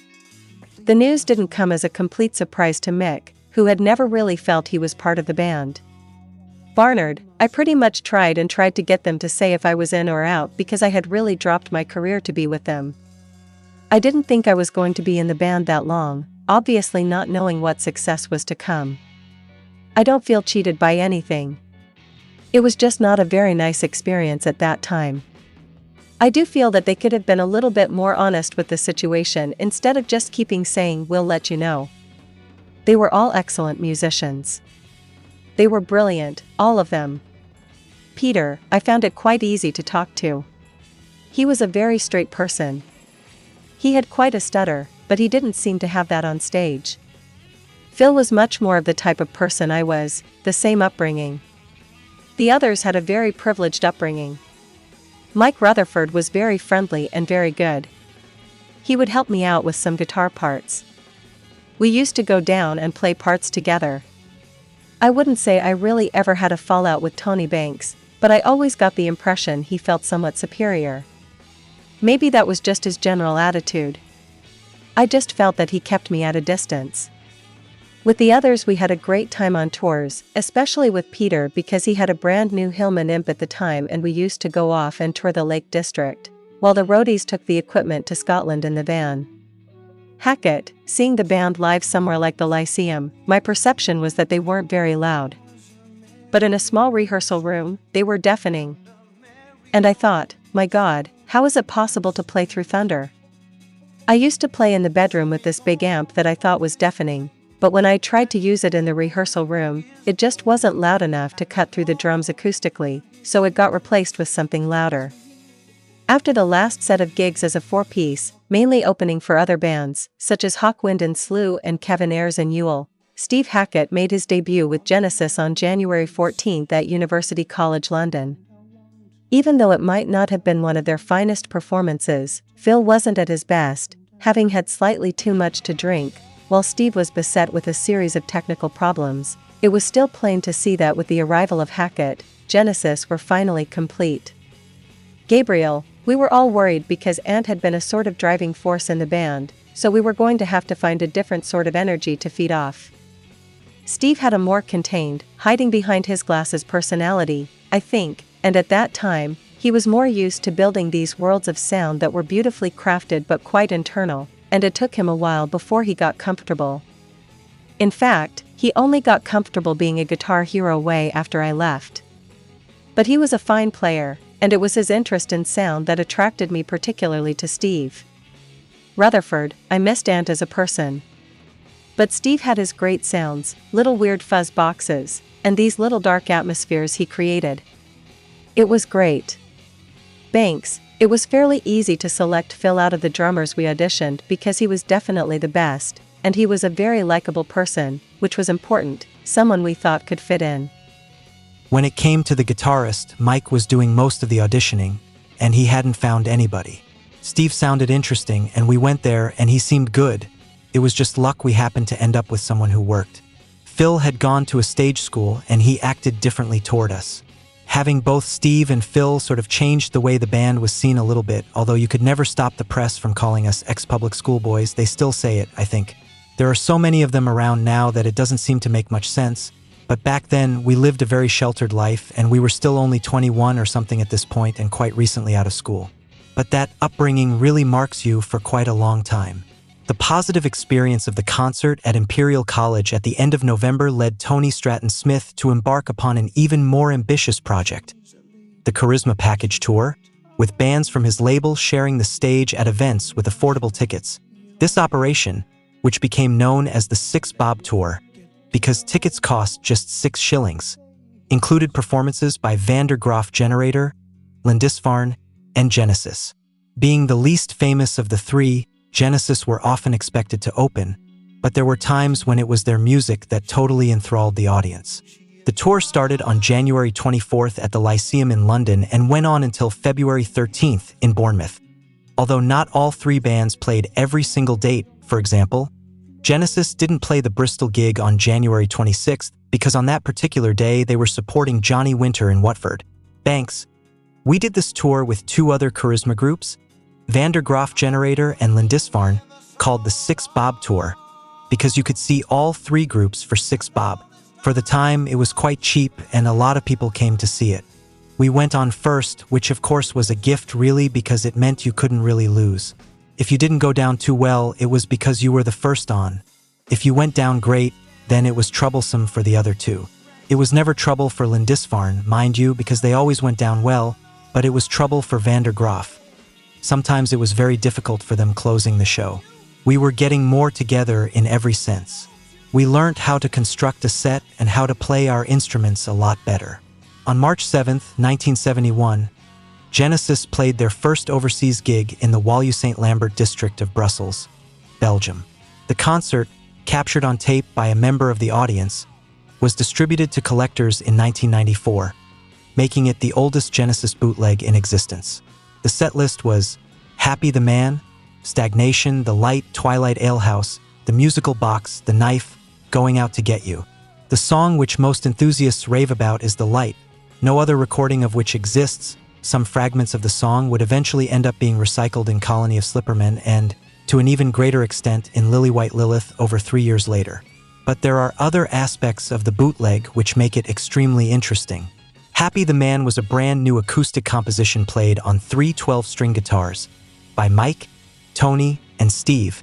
The news didn't come as a complete surprise to Mick, who had never really felt he was part of the band. Barnard, I pretty much tried to get them to say if I was in or out because I had really dropped my career to be with them. I didn't think I was going to be in the band that long, obviously not knowing what success was to come. I don't feel cheated by anything. It was just not a very nice experience at that time. I do feel that they could have been a little bit more honest with the situation instead of just keeping saying we'll let you know. They were all excellent musicians. They were brilliant, all of them. Peter, I found it quite easy to talk to. He was a very straight person. He had quite a stutter, but he didn't seem to have that on stage. Phil was much more of the type of person I was, the same upbringing. The others had a very privileged upbringing. Mike Rutherford was very friendly and very good. He would help me out with some guitar parts. We used to go down and play parts together. I wouldn't say I really ever had a fallout with Tony Banks, but I always got the impression he felt somewhat superior. Maybe that was just his general attitude. I just felt that he kept me at a distance. With the others we had a great time on tours, especially with Peter because he had a brand new Hillman imp at the time and we used to go off and tour the Lake District, while the roadies took the equipment to Scotland in the van. Hackett, seeing the band live somewhere like the Lyceum, my perception was that they weren't very loud. But in a small rehearsal room, they were deafening. And I thought, my God, how is it possible to play through thunder? I used to play in the bedroom with this big amp that I thought was deafening, but when I tried to use it in the rehearsal room, it just wasn't loud enough to cut through the drums acoustically, so it got replaced with something louder. After the last set of gigs as a four-piece, mainly opening for other bands, such as Hawkwind and Slew and Kevin Ayers and Ewell, Steve Hackett made his debut with Genesis on January 14 at University College London. Even though it might not have been one of their finest performances, Phil wasn't at his best, having had slightly too much to drink. While Steve was beset with a series of technical problems, it was still plain to see that with the arrival of Hackett, Genesis were finally complete. Gabriel, we were all worried because Ant had been a sort of driving force in the band, so we were going to have to find a different sort of energy to feed off. Steve had a more contained, hiding behind his glasses personality, I think, and at that time, he was more used to building these worlds of sound that were beautifully crafted but quite internal, and it took him a while before he got comfortable. In fact, he only got comfortable being a Guitar Hero way after I left. But he was a fine player, and it was his interest in sound that attracted me particularly to Steve. Rutherford, I missed Ant as a person. But Steve had his great sounds, little weird fuzz boxes, and these little dark atmospheres he created. It was great. Banks, it was fairly easy to select Phil out of the drummers we auditioned because he was definitely the best, and he was a very likable person, which was important, someone we thought could fit in. When it came to the guitarist, Mike was doing most of the auditioning, and he hadn't found anybody. Steve sounded interesting, and we went there and he seemed good. It was just luck we happened to end up with someone who worked. Phil had gone to a stage school and he acted differently toward us. Having both Steve and Phil sort of changed the way the band was seen a little bit, although you could never stop the press from calling us ex-public school boys. They still say it, I think. There are so many of them around now that it doesn't seem to make much sense, but back then we lived a very sheltered life and we were still only 21 or something at this point and quite recently out of school. But that upbringing really marks you for quite a long time. The positive experience of the concert at Imperial College at the end of November led Tony Stratton Smith to embark upon an even more ambitious project, the Charisma Package Tour, with bands from his label sharing the stage at events with affordable tickets. This operation, which became known as the 6 Bob Tour, because tickets cost just 6 shillings, included performances by Van der Graaf Generator, Lindisfarne, and Genesis. Being the least famous of the three, Genesis were often expected to open, but there were times when it was their music that totally enthralled the audience. The tour started on January 24th at the Lyceum in London and went on until February 13th in Bournemouth. Although not all three bands played every single date, for example, Genesis didn't play the Bristol gig on January 26th because on that particular day they were supporting Johnny Winter in Watford. Banks. We did this tour with 2 other Charisma groups, Van der Graaf Generator and Lindisfarne, called the 6 Bob Tour, because you could see all 3 groups for 6 bob. For the time, it was quite cheap and a lot of people came to see it. We went on first, which of course was a gift really because it meant you couldn't really lose. If you didn't go down too well, it was because you were the first on. If you went down great, then it was troublesome for the other 2. It was never trouble for Lindisfarne, mind you, because they always went down well, but it was trouble for Van der Graaf. Sometimes it was very difficult for them closing the show. We were getting more together in every sense. We learned how to construct a set and how to play our instruments a lot better. On March 7th, 1971, Genesis played their first overseas gig in the Woluwe St. Lambert district of Brussels, Belgium. The concert, captured on tape by a member of the audience, was distributed to collectors in 1994, making it the oldest Genesis bootleg in existence. The set list was Happy the Man, Stagnation, The Light, Twilight Alehouse, The Musical Box, The Knife, Going Out to Get You. The song which most enthusiasts rave about is The Light, no other recording of which exists. Some fragments of the song would eventually end up being recycled in Colony of Slippermen and, to an even greater extent, in Lily White Lilith over 3 years later. But there are other aspects of the bootleg which make it extremely interesting. Happy the Man was a brand new acoustic composition played on 3 12-string guitars by Mike, Tony, and Steve,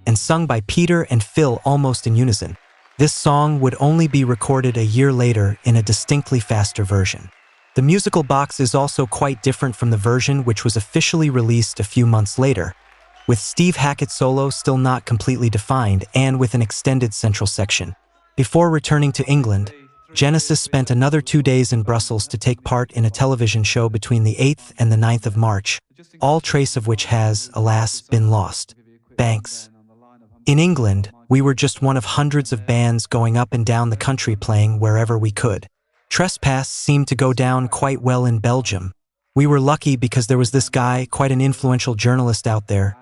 and sung by Peter and Phil almost in unison. This song would only be recorded a year later in a distinctly faster version. The Musical Box is also quite different from the version which was officially released a few months later, with Steve Hackett's solo still not completely defined and with an extended central section. Before returning to England, Genesis spent another 2 days in Brussels to take part in a television show between the 8th and the 9th of March, all trace of which has, alas, been lost. Banks. In England, we were just one of hundreds of bands going up and down the country playing wherever we could. Trespass seemed to go down quite well in Belgium. We were lucky because there was this guy, quite an influential journalist out there,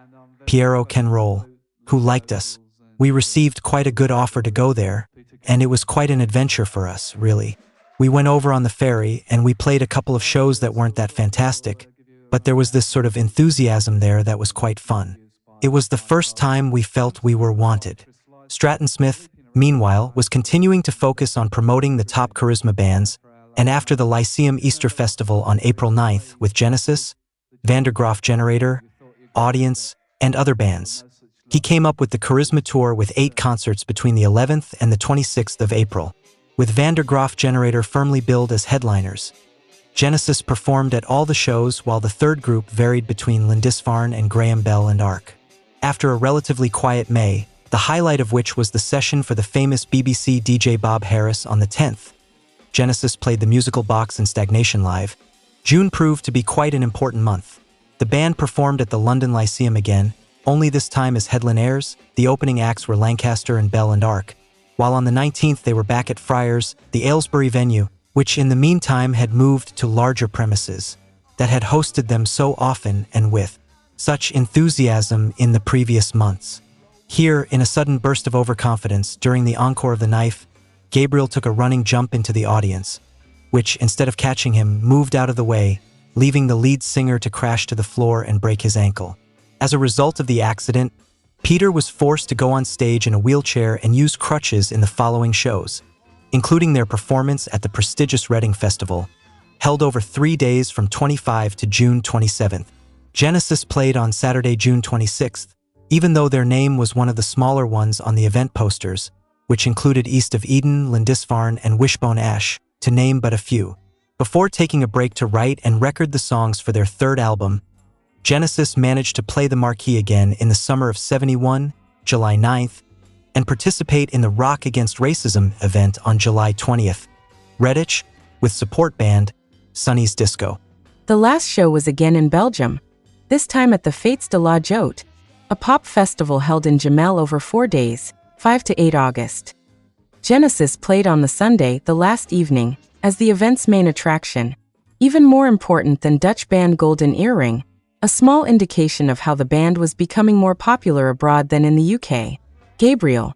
Piero Kenroll, who liked us. We received quite a good offer to go there, and it was quite an adventure for us, really. We went over on the ferry and we played a couple of shows that weren't that fantastic, but there was this sort of enthusiasm there that was quite fun. It was the first time we felt we were wanted. Stratton Smith, meanwhile, was continuing to focus on promoting the top Charisma bands, and after the Lyceum Easter Festival on April 9th with Genesis, Van der Graaf Generator, Audience, and other bands, he came up with the Charisma Tour with 8 concerts between the 11th and the 26th of April, with Van der Graaf Generator firmly billed as headliners. Genesis performed at all the shows while the third group varied between Lindisfarne and Graham Bell and Ark. After a relatively quiet May, the highlight of which was the session for the famous BBC DJ Bob Harris on the 10th, Genesis played the Musical Box and Stagnation live. June proved to be quite an important month. The band performed at the London Lyceum again, only this time as headliners. The opening acts were Lancaster and Bell and Ark, while on the 19th they were back at Friars, the Aylesbury venue, which in the meantime had moved to larger premises, that had hosted them so often and with such enthusiasm in the previous months. Here, in a sudden burst of overconfidence during the encore of The Knife, Gabriel took a running jump into the audience, which, instead of catching him, moved out of the way, leaving the lead singer to crash to the floor and break his ankle. As a result of the accident, Peter was forced to go on stage in a wheelchair and use crutches in the following shows, including their performance at the prestigious Reading Festival, held over 3 days from 25 to June 27th. Genesis played on Saturday, June 26th, even though their name was one of the smaller ones on the event posters, which included East of Eden, Lindisfarne, and Wishbone Ash, to name but a few. Before taking a break to write and record the songs for their third album, Genesis managed to play the marquee again in the summer of '71, July 9th, and participate in the Rock Against Racism event on July 20th, Redditch, with support band Sonny's Disco. The last show was again in Belgium, this time at the Fêtes de la Joie, a pop festival held in Jemelle over 4 days, 5 to 8 August. Genesis played on the Sunday, the last evening, as the event's main attraction. Even more important than Dutch band Golden Earring, a small indication of how the band was becoming more popular abroad than in the UK. GABRIEL.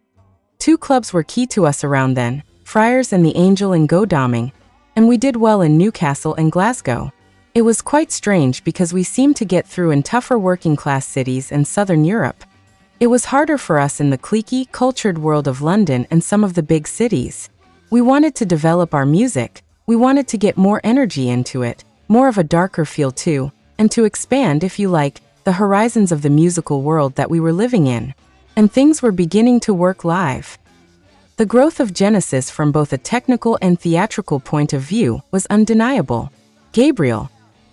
2 clubs were key to us around then, Friars and the Angel in Godalming, and we did well in Newcastle and Glasgow. It was quite strange because we seemed to get through in tougher working-class cities in Southern Europe. It was harder for us in the cliquey, cultured world of London and some of the big cities. We wanted to develop our music, we wanted to get more energy into it, more of a darker feel too, and to expand, if you like, the horizons of the musical world that we were living in. And things were beginning to work live. The growth of Genesis from both a technical and theatrical point of view was undeniable. GABRIEL.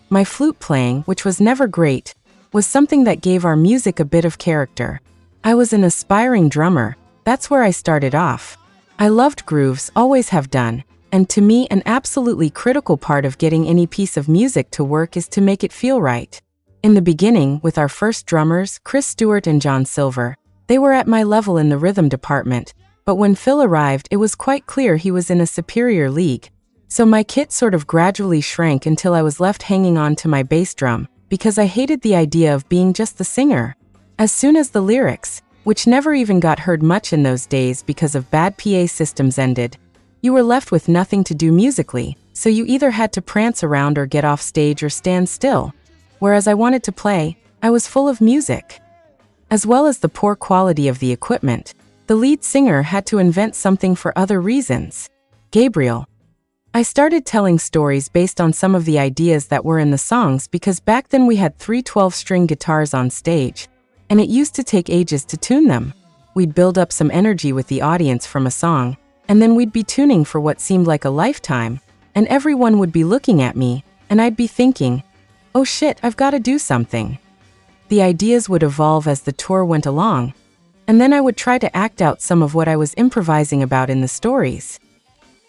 My flute playing, which was never great, was something that gave our music a bit of character. I was an aspiring drummer, that's where I started off. I loved grooves, always have done, and to me an absolutely critical part of getting any piece of music to work is to make it feel right. In the beginning, with our first drummers, Chris Stewart and John Silver, they were at my level in the rhythm department, but when Phil arrived it was quite clear he was in a superior league. So my kit sort of gradually shrank until I was left hanging on to my bass drum, because I hated the idea of being just the singer. As soon as the lyrics, which never even got heard much in those days because of bad PA systems, ended, you were left with nothing to do musically, so you either had to prance around or get off stage or stand still. Whereas I wanted to play, I was full of music. As well as the poor quality of the equipment, the lead singer had to invent something for other reasons. GABRIEL. I started telling stories based on some of the ideas that were in the songs because back then we had 3 12-string guitars on stage, and it used to take ages to tune them. We'd build up some energy with the audience from a song, and then we'd be tuning for what seemed like a lifetime, and everyone would be looking at me, and I'd be thinking, oh shit, I've got to do something. The ideas would evolve as the tour went along, and then I would try to act out some of what I was improvising about in the stories.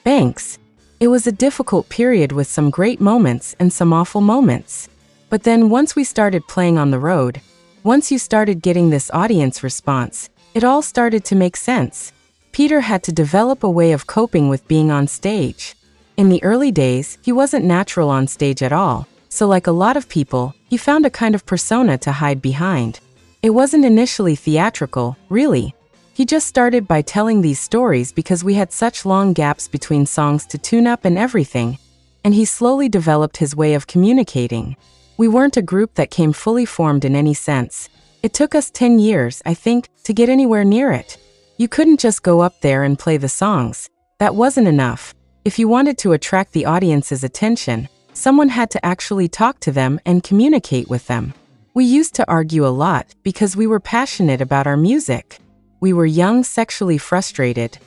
Thanks. It was a difficult period with some great moments and some awful moments. But then once we started playing on the road, once you started getting this audience response, it all started to make sense. Peter had to develop a way of coping with being on stage. In the early days, he wasn't natural on stage at all, so like a lot of people, he found a kind of persona to hide behind. It wasn't initially theatrical, really. He just started by telling these stories because we had such long gaps between songs to tune up and everything, and he slowly developed his way of communicating. We weren't a group that came fully formed in any sense. It took us 10 years, I think, to get anywhere near it. You couldn't just go up there and play the songs. That wasn't enough. If you wanted to attract the audience's attention, someone had to actually talk to them and communicate with them. We used to argue a lot because we were passionate about our music. We were young, sexually frustrated.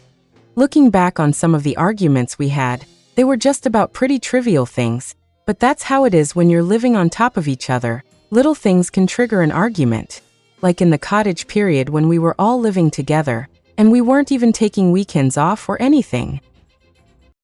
Looking back on some of the arguments we had, they were just about pretty trivial things, but that's how it is when you're living on top of each other. Little things can trigger an argument. Like in the cottage period when we were all living together, and we weren't even taking weekends off or anything.